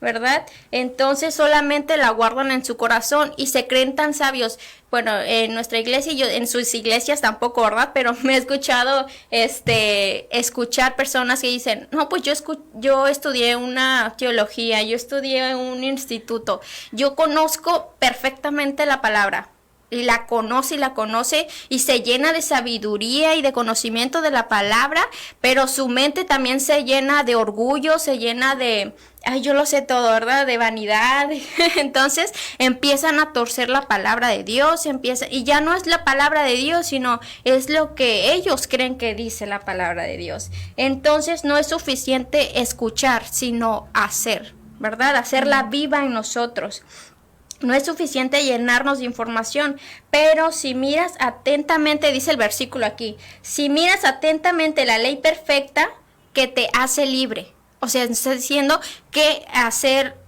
Speaker 8: ¿Verdad? Entonces solamente la guardan en su corazón y se creen tan sabios. Bueno, en nuestra iglesia y yo en sus iglesias tampoco, ¿verdad? Pero me he escuchado escuchar personas que dicen, no, pues yo estudié una teología, yo estudié un instituto, yo conozco perfectamente la palabra. Y la conoce y se llena de sabiduría y de conocimiento de la palabra, pero su mente también se llena de orgullo, se llena de, ay, yo lo sé todo, ¿verdad? De vanidad. Entonces empiezan a torcer la palabra de Dios, y ya no es la palabra de Dios, sino es lo que ellos creen que dice la palabra de Dios. Entonces no es suficiente escuchar, sino hacer, ¿verdad? Hacerla viva en nosotros. No es suficiente llenarnos de información, pero si miras atentamente, dice el versículo aquí, si miras atentamente la ley perfecta que te hace libre. O sea, está diciendo que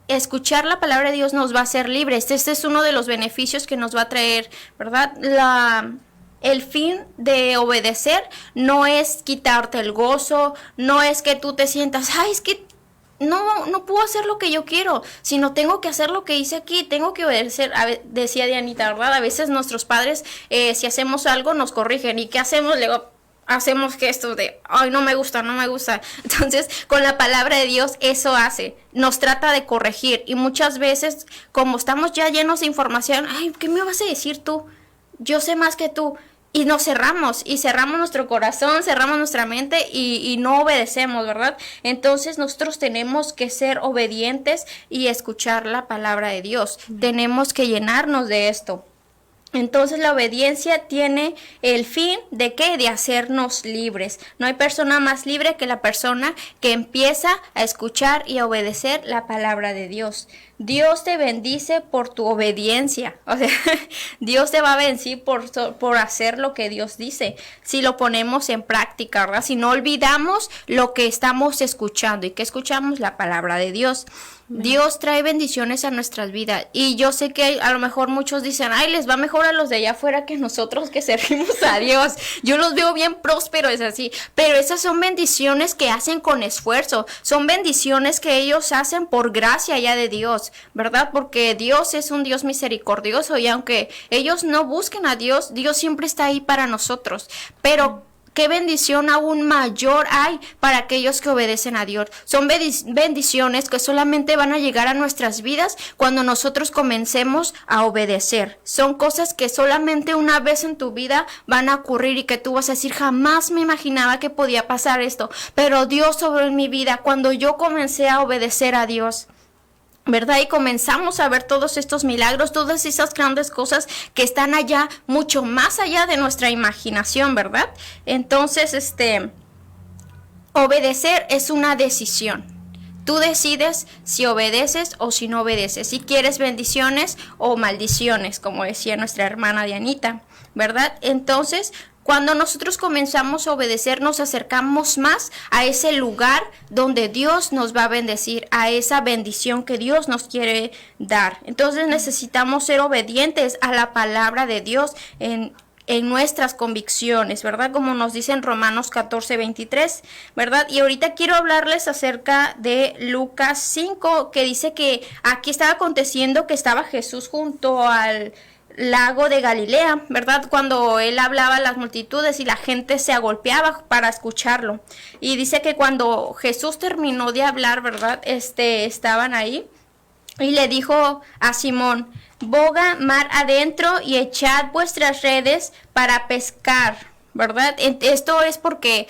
Speaker 8: escuchar la palabra de Dios nos va a hacer libres. Este es uno de los beneficios que nos va a traer, ¿verdad? El fin de obedecer no es quitarte el gozo, no es que tú te sientas, ay, es que no puedo hacer lo que yo quiero, sino tengo que hacer lo que hice aquí, tengo que obedecer. Decía Dianita, ¿verdad? A veces nuestros padres, si hacemos algo, nos corrigen. ¿Y qué hacemos? Luego hacemos gestos de, ay, no me gusta. Entonces, con la palabra de Dios, eso nos trata de corregir. Y muchas veces, como estamos ya llenos de información, ay, ¿qué me vas a decir tú? Yo sé más que tú. Y nos cerramos nuestro corazón, cerramos nuestra mente y no obedecemos, ¿verdad? Entonces nosotros tenemos que ser obedientes y escuchar la palabra de Dios. Tenemos que llenarnos de esto. Entonces la obediencia tiene el fin de ¿qué? De hacernos libres. No hay persona más libre que la persona que empieza a escuchar y a obedecer la palabra de Dios. Dios te bendice por tu obediencia. O sea, Dios te va a bendecir por hacer lo que Dios dice. Si lo ponemos en práctica, ¿verdad? Si no olvidamos lo que estamos escuchando. ¿Y que escuchamos? La palabra de Dios. Dios trae bendiciones a nuestras vidas. Y yo sé que a lo mejor muchos dicen, ay, les va mejor a los de allá afuera que nosotros que servimos a Dios. Yo los veo bien prósperos, es así. Pero esas son bendiciones que hacen con esfuerzo. Son bendiciones que ellos hacen por gracia ya de Dios, ¿verdad? Porque Dios es un Dios misericordioso y aunque ellos no busquen a Dios, Dios siempre está ahí para nosotros. Pero qué bendición aún mayor hay para aquellos que obedecen a Dios. Son bendiciones que solamente van a llegar a nuestras vidas cuando nosotros comencemos a obedecer. Son cosas que solamente una vez en tu vida van a ocurrir y que tú vas a decir, jamás me imaginaba que podía pasar esto. Pero Dios obró en mi vida cuando yo comencé a obedecer a Dios, ¿verdad? Y comenzamos a ver todos estos milagros, todas esas grandes cosas que están allá, mucho más allá de nuestra imaginación, ¿verdad? Entonces, obedecer es una decisión. Tú decides si obedeces o si no obedeces, si quieres bendiciones o maldiciones, como decía nuestra hermana Dianita, ¿verdad? Entonces, cuando nosotros comenzamos a obedecer, nos acercamos más a ese lugar donde Dios nos va a bendecir, a esa bendición que Dios nos quiere dar. Entonces necesitamos ser obedientes a la palabra de Dios en nuestras convicciones, ¿verdad? Como nos dice en Romanos 14:23, ¿verdad? Y ahorita quiero hablarles acerca de Lucas 5, que dice que aquí estaba aconteciendo que estaba Jesús junto al lago de Galilea, ¿verdad? Cuando él hablaba a las multitudes y la gente se agolpeaba para escucharlo. Y dice que cuando Jesús terminó de hablar, ¿verdad? Estaban ahí y le dijo a Simón, boga mar adentro y echad vuestras redes para pescar, ¿verdad? Esto es porque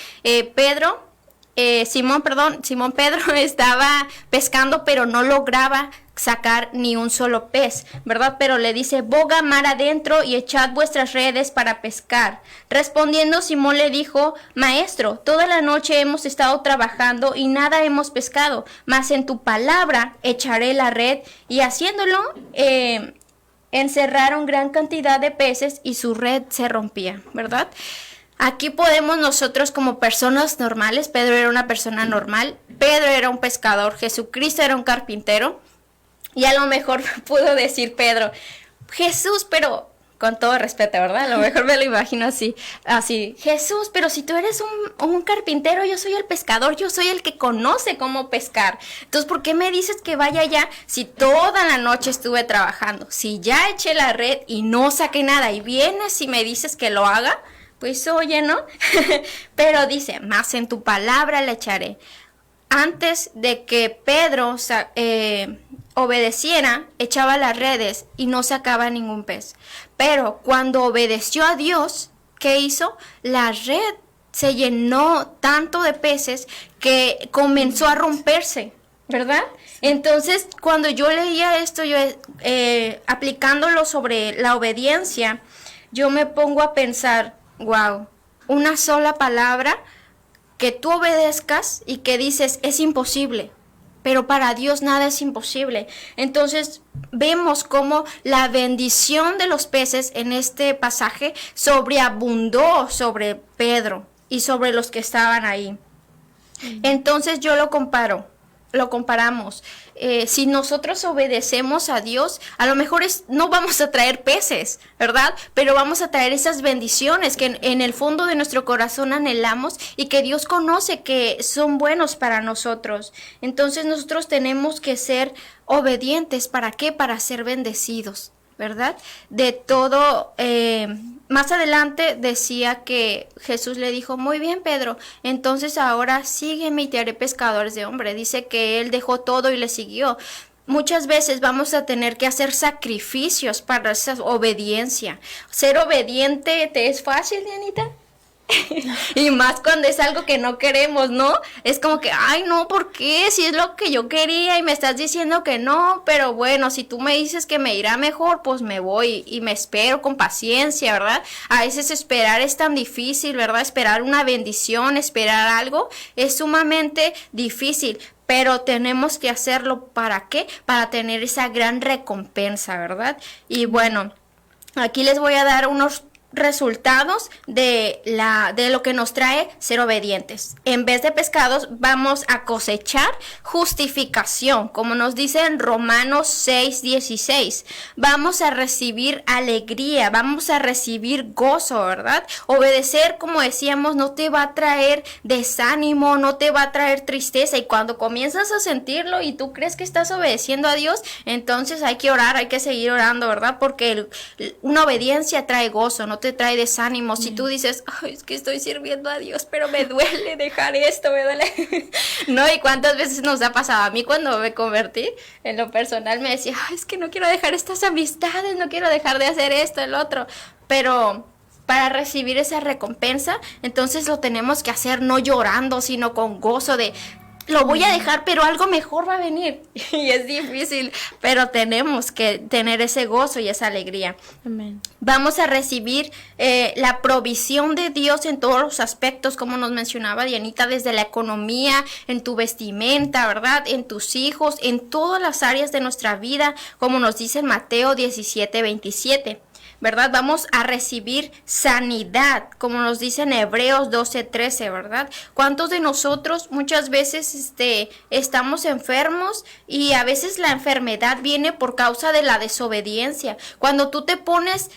Speaker 8: Simón Pedro estaba pescando, pero no lograba sacar ni un solo pez, ¿verdad? Pero le dice, boga mar adentro y echad vuestras redes para pescar. Respondiendo, Simón le dijo, maestro, toda la noche hemos estado trabajando y nada hemos pescado, mas en tu palabra echaré la red. Y haciéndolo, encerraron gran cantidad de peces y su red se rompía, ¿verdad? Aquí podemos nosotros como personas normales, Pedro era una persona normal, Pedro era un pescador, Jesucristo era un carpintero, y a lo mejor pudo decir Pedro, Jesús, pero con todo respeto, ¿verdad? A lo mejor me lo imagino así, Jesús, pero si tú eres un carpintero, yo soy el pescador, yo soy el que conoce cómo pescar. Entonces, ¿por qué me dices que vaya allá si toda la noche estuve trabajando? Si ya eché la red y no saqué nada y vienes y me dices que lo haga, pues oye, ¿no? Pero dice, más en tu palabra le echaré. Antes de que Pedro obedeciera, echaba las redes y no sacaba ningún pez. Pero cuando obedeció a Dios, ¿qué hizo? La red se llenó tanto de peces que comenzó a romperse, ¿verdad? Entonces, cuando yo leía esto, yo aplicándolo sobre la obediencia, yo me pongo a pensar, wow, una sola palabra que tú obedezcas y que dices es imposible, pero para Dios nada es imposible. Entonces vemos cómo la bendición de los peces en este pasaje sobreabundó sobre Pedro y sobre los que estaban ahí. Entonces yo lo comparamos. Si nosotros obedecemos a Dios, a lo mejor no vamos a traer peces, ¿verdad? Pero vamos a traer esas bendiciones que en el fondo de nuestro corazón anhelamos y que Dios conoce que son buenos para nosotros. Entonces nosotros tenemos que ser obedientes. ¿Para qué? Para ser bendecidos, ¿verdad? De todo. Más adelante decía que Jesús le dijo, muy bien Pedro, entonces ahora sígueme y te haré pescadores de hombres. Dice que él dejó todo y le siguió. Muchas veces vamos a tener que hacer sacrificios para esa obediencia. ¿Ser obediente te es fácil, Dianita? Y más cuando es algo que no queremos, ¿no? Es como que, ay, no, ¿por qué? Si es lo que yo quería y me estás diciendo que no, pero bueno, si tú me dices que me irá mejor, pues me voy y me espero con paciencia, ¿verdad? A veces esperar es tan difícil, ¿verdad? Esperar una bendición, esperar algo, es sumamente difícil. Pero tenemos que hacerlo, ¿para qué? Para tener esa gran recompensa, ¿verdad? Y bueno, aquí les voy a dar unos resultados de lo que nos trae ser obedientes. En vez de pescados vamos a cosechar justificación, como nos dice en Romanos 6:16. Vamos a recibir alegría, vamos a recibir gozo, ¿verdad? Obedecer, como decíamos, no te va a traer desánimo, no te va a traer tristeza, y cuando comienzas a sentirlo y tú crees que estás obedeciendo a Dios, entonces hay que orar, hay que seguir orando, ¿verdad? Porque una obediencia trae gozo, no te trae desánimo. Si tú dices, ay, es que estoy sirviendo a Dios, pero me duele dejar esto, me duele. No, y cuántas veces nos ha pasado. A mí cuando me convertí, en lo personal me decía, ay, es que no quiero dejar estas amistades, no quiero dejar de hacer esto, el otro. Pero para recibir esa recompensa, entonces lo tenemos que hacer no llorando, sino con gozo de, lo voy a dejar, pero algo mejor va a venir. Y es difícil, pero tenemos que tener ese gozo y esa alegría.
Speaker 7: Amén.
Speaker 8: Vamos a recibir la provisión de Dios en todos los aspectos, como nos mencionaba Dianita, desde la economía, en tu vestimenta, ¿verdad? En tus hijos, en todas las áreas de nuestra vida, como nos dice en Mateo 17:27. ¿Verdad? Vamos a recibir sanidad, como nos dice en Hebreos 12:13, ¿verdad? ¿Cuántos de nosotros muchas veces estamos enfermos y a veces la enfermedad viene por causa de la desobediencia? Cuando tú te pones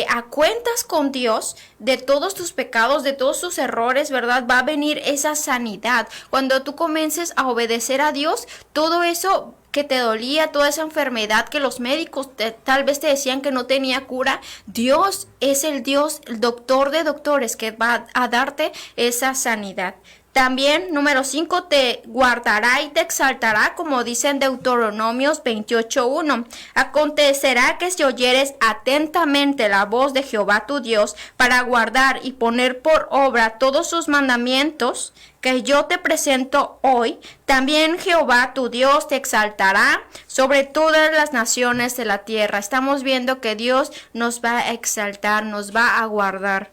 Speaker 8: a cuentas con Dios de todos tus pecados, de todos tus errores, ¿verdad? Va a venir esa sanidad. Cuando tú comiences a obedecer a Dios, todo eso que te dolía, toda esa enfermedad que los médicos tal vez te decían que no tenía cura, Dios es el Dios, el doctor de doctores, que va a darte esa sanidad. También, número 5, te guardará y te exaltará, como dice en Deuteronomios 28:1. Acontecerá que si oyeres atentamente la voz de Jehová tu Dios, para guardar y poner por obra todos sus mandamientos que yo te presento hoy, también Jehová tu Dios te exaltará sobre todas las naciones de la tierra. Estamos viendo que Dios nos va a exaltar, nos va a guardar,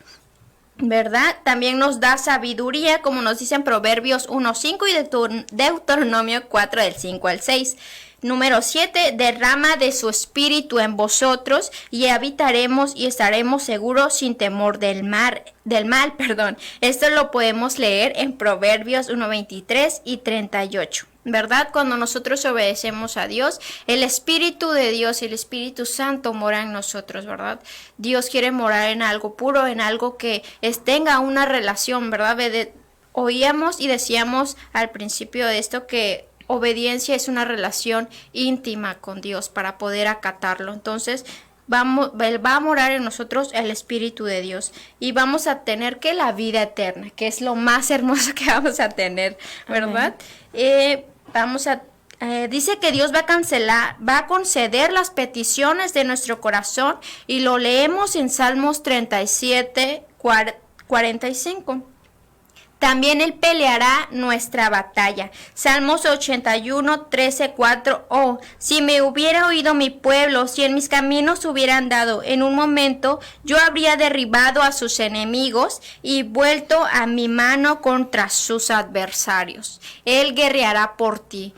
Speaker 8: ¿verdad? También nos da sabiduría, como nos dicen Proverbios 1:5 y Deuteronomio 4 del 5 al 6. Número 7, derrama de su espíritu en vosotros y habitaremos y estaremos seguros sin temor del mal. Esto lo podemos leer en Proverbios 1:23 y 38. ¿Verdad? Cuando nosotros obedecemos a Dios, el Espíritu de Dios y el Espíritu Santo mora en nosotros, ¿verdad? Dios quiere morar en algo puro, en algo que tenga una relación, ¿verdad? Oíamos y decíamos al principio de esto que obediencia es una relación íntima con Dios para poder acatarlo. Entonces, Él va a morar en nosotros el Espíritu de Dios y vamos a tener que la vida eterna, que es lo más hermoso que vamos a tener, ¿verdad? Dice que Dios va a conceder las peticiones de nuestro corazón y lo leemos en Salmos 37:45. También Él peleará nuestra batalla. Salmos 81:13-4. Oh, si me hubiera oído mi pueblo, si en mis caminos hubiera andado, en un momento yo habría derribado a sus enemigos y vuelto a mi mano contra sus adversarios. Él guerreará por ti,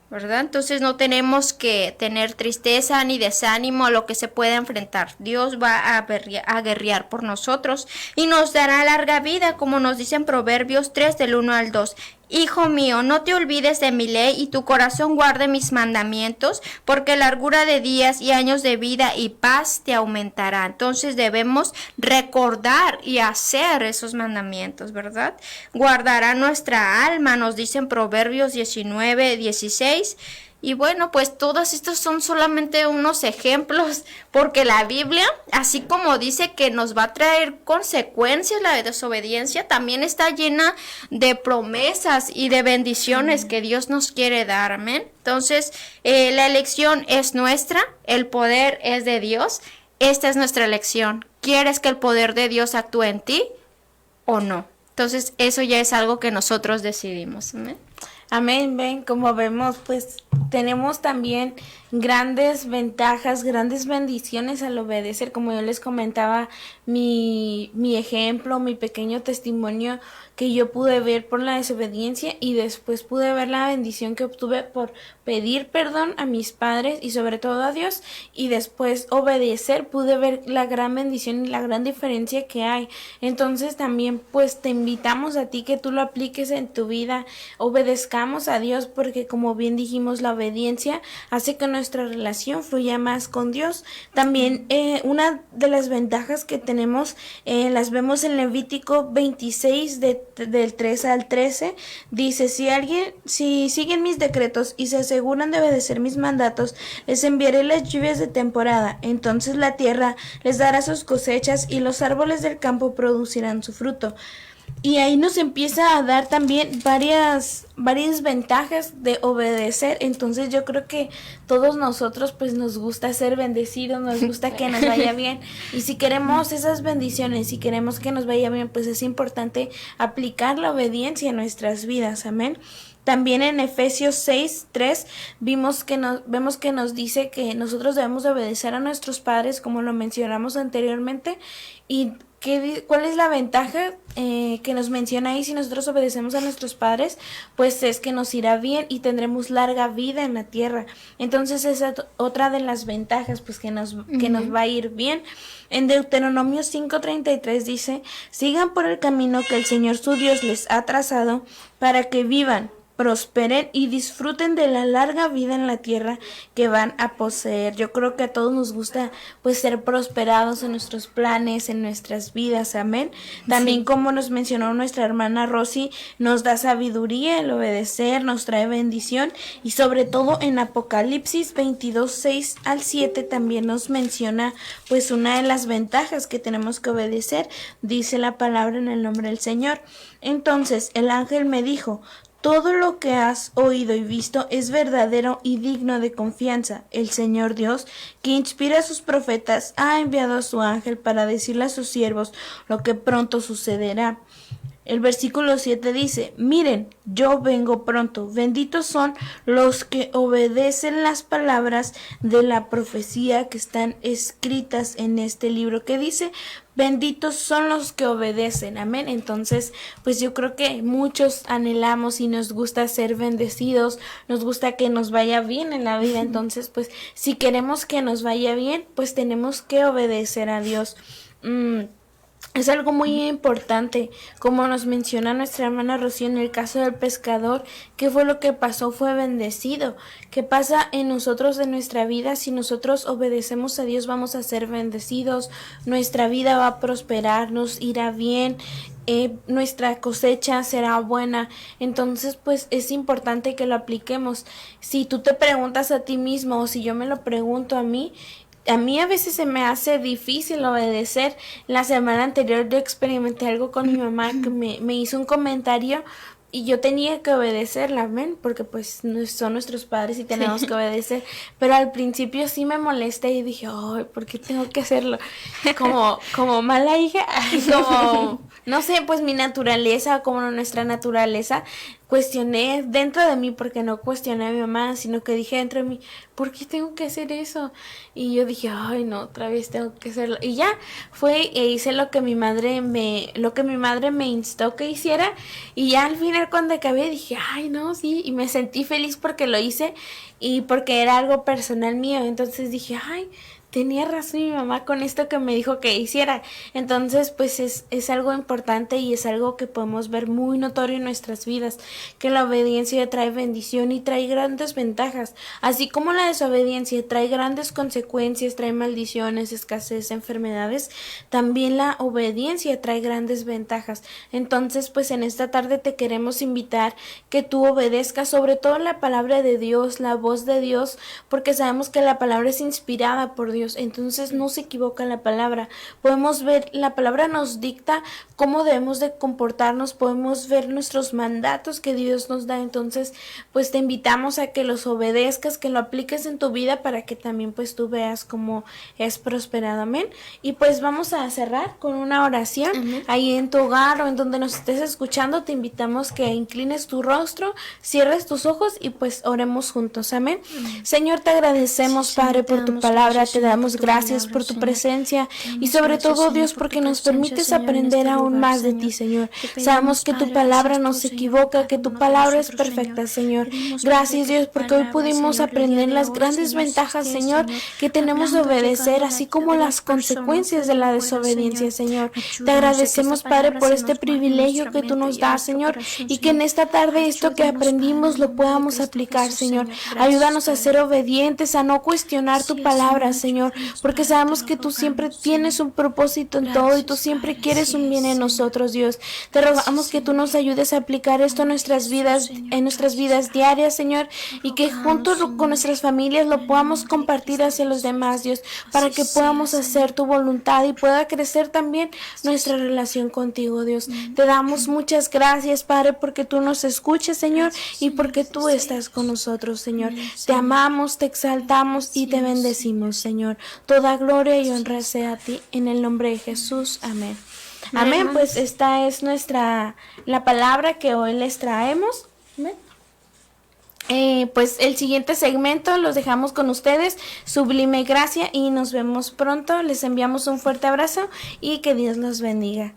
Speaker 8: ¿verdad? Entonces no tenemos que tener tristeza ni desánimo a lo que se pueda enfrentar. Dios va a guerrear por nosotros y nos dará larga vida, como nos dice en Proverbios 3 del 1 al 2. Hijo mío, no te olvides de mi ley y tu corazón guarde mis mandamientos, porque largura de días y años de vida y paz te aumentará. Entonces debemos recordar y hacer esos mandamientos, ¿verdad? Guardará nuestra alma, nos dice en Proverbios 19:16. Y bueno, pues todos estos son solamente unos ejemplos, porque la Biblia, así como dice que nos va a traer consecuencias la desobediencia, también está llena de promesas y de bendiciones que Dios nos quiere dar, amén. Entonces, la elección es nuestra, el poder es de Dios, esta es nuestra elección. ¿Quieres que el poder de Dios actúe en ti? o no. Entonces, eso ya es algo que nosotros decidimos. ¿Amén?
Speaker 7: Amén, ven, como vemos, pues tenemos también grandes ventajas, grandes bendiciones al obedecer. Como yo les comentaba, mi ejemplo, mi pequeño testimonio que yo pude ver por la desobediencia, y después pude ver la bendición que obtuve por pedir perdón a mis padres y sobre todo a Dios, y después obedecer, pude ver la gran bendición y la gran diferencia que hay. Entonces también pues te invitamos a ti que tú lo apliques en tu vida, obedezcamos a Dios, porque como bien dijimos, la obediencia hace que nuestra relación fluya más con Dios. También una de las ventajas que tenemos las vemos en Levítico 26 del 3 al 13, dice: si siguen mis decretos y se aseguran de obedecer mis mandatos, les enviaré las lluvias de temporada, entonces la tierra les dará sus cosechas y los árboles del campo producirán su fruto. Y ahí nos empieza a dar también varias ventajas de obedecer. Entonces yo creo que todos nosotros pues nos gusta ser bendecidos, nos gusta que nos vaya bien. Y si queremos esas bendiciones, si queremos que nos vaya bien, pues es importante aplicar la obediencia en nuestras vidas. Amén. También en Efesios 6:3 vemos que nos dice que nosotros debemos obedecer a nuestros padres, como lo mencionamos anteriormente. Y ¿cuál es la ventaja que nos menciona ahí? Si nosotros obedecemos a nuestros padres, pues es que nos irá bien y tendremos larga vida en la tierra. Entonces esa es otra de las ventajas, pues que nos va a ir bien. En Deuteronomio 5:33 dice: sigan por el camino que el Señor su Dios les ha trazado para que vivan, prosperen y disfruten de la larga vida en la tierra que van a poseer. Yo creo que a todos nos gusta pues ser prosperados en nuestros planes, en nuestras vidas. Amén. También, como nos mencionó nuestra hermana Rosy, nos da sabiduría el obedecer, nos trae bendición, y sobre todo en Apocalipsis 22:6 al 7 también nos menciona pues una de las ventajas que tenemos que obedecer. Dice la palabra en el nombre del Señor: entonces el ángel me dijo: todo lo que has oído y visto es verdadero y digno de confianza. El Señor Dios, que inspira a sus profetas, ha enviado a su ángel para decirle a sus siervos lo que pronto sucederá. El versículo 7 dice: miren, yo vengo pronto. Benditos son los que obedecen las palabras de la profecía que están escritas en este libro. Que dice: benditos son los que obedecen. Amén. Entonces, pues yo creo que muchos anhelamos y nos gusta ser bendecidos, nos gusta que nos vaya bien en la vida. Entonces, pues si queremos que nos vaya bien, pues tenemos que obedecer a Dios. Es algo muy importante, como nos menciona nuestra hermana Rocío en el caso del pescador. ¿Qué fue lo que pasó? Fue bendecido. ¿Qué pasa en nosotros, en nuestra vida? Si nosotros obedecemos a Dios, vamos a ser bendecidos, nuestra vida va a prosperar, nos irá bien, nuestra cosecha será buena. Entonces pues es importante que lo apliquemos. Si tú te preguntas a ti mismo, o si yo me lo pregunto a mí a veces se me hace difícil obedecer. La semana anterior yo experimenté algo con mi mamá que me hizo un comentario y yo tenía que obedecerla, amén, porque pues son nuestros padres y tenemos que obedecer. Pero al principio sí me molesté y dije: ay, ¿por qué tengo que hacerlo? Como mala hija, como, no sé, pues mi naturaleza, como nuestra naturaleza. Cuestioné dentro de mí, porque no cuestioné a mi mamá, sino que dije dentro de mí: ¿por qué tengo que hacer eso? Y yo dije: ay, no, otra vez tengo que hacerlo. Y ya fue e hice lo que mi madre me instó que hiciera. Y ya al final, cuando acabé, dije: ay, no, sí. Y me sentí feliz porque lo hice y porque era algo personal mío. Entonces dije: ay, tenía razón mi mamá con esto que me dijo que hiciera. Entonces pues es algo importante y es algo que podemos ver muy notorio en nuestras vidas, que la obediencia trae bendición y trae grandes ventajas, así como la desobediencia trae grandes consecuencias, trae maldiciones, escasez, enfermedades. También la obediencia trae grandes ventajas. Entonces pues en esta tarde te queremos invitar que tú obedezcas sobre todo la palabra de Dios, la voz de Dios, porque sabemos que la palabra es inspirada por Dios. Dios. Entonces no se equivoca la palabra. Podemos ver, la palabra nos dicta cómo debemos de comportarnos, podemos ver nuestros mandatos que Dios nos da. Entonces, pues te invitamos a que los obedezcas, que lo apliques en tu vida para que también pues tú veas cómo es prosperado. Amén. Y pues vamos a cerrar con una oración. Ahí en tu hogar o en donde nos estés escuchando, te invitamos que inclines tu rostro, cierres tus ojos y pues oremos juntos. Amén. Señor, te agradecemos, Padre, por tu palabra, te damos gracias por tu presencia y sobre todo, Dios, porque nos permites aprender aún más de ti, Señor. Sabemos que tu palabra no se equivoca, que tu palabra es perfecta, Señor. Gracias, Dios, porque hoy pudimos aprender las grandes ventajas, Señor, que tenemos de obedecer, así como las consecuencias de la desobediencia, Señor. Te agradecemos, Padre, por este privilegio que tú nos das, Señor, y que en esta tarde esto que aprendimos lo podamos aplicar, Señor. Ayúdanos a ser obedientes, a no cuestionar tu palabra, Señor, porque sabemos que tú siempre tienes un propósito en todo y tú siempre quieres un bien en nosotros, Dios. Te rogamos que tú nos ayudes a aplicar esto en nuestras vidas diarias, Señor, y que junto con nuestras familias lo podamos compartir hacia los demás, Dios, para que podamos hacer tu voluntad y pueda crecer también nuestra relación contigo, Dios. Te damos muchas gracias, Padre, porque tú nos escuchas, Señor, y porque tú estás con nosotros, Señor. Te amamos, te exaltamos y te bendecimos, Señor. Toda gloria y honra sea a ti, en el nombre de Jesús. Amén. Amén. Pues esta es la palabra que hoy les traemos. Amén. Pues el siguiente segmento los dejamos con ustedes, Sublime Gracia, y nos vemos pronto. Les enviamos un fuerte abrazo y que Dios los bendiga.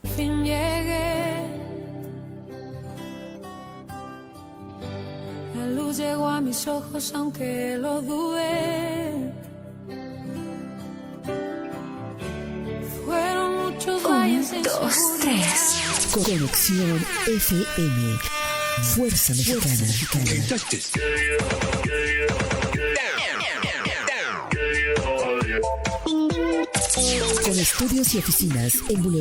Speaker 6: Al fin llegué, la luz llegó a mis ojos aunque lo dudé. Fueron muchos valles de
Speaker 1: 1, 2, 3. Conexión FM. Fuerza Mexicana. Con estudios y oficinas en Boulevard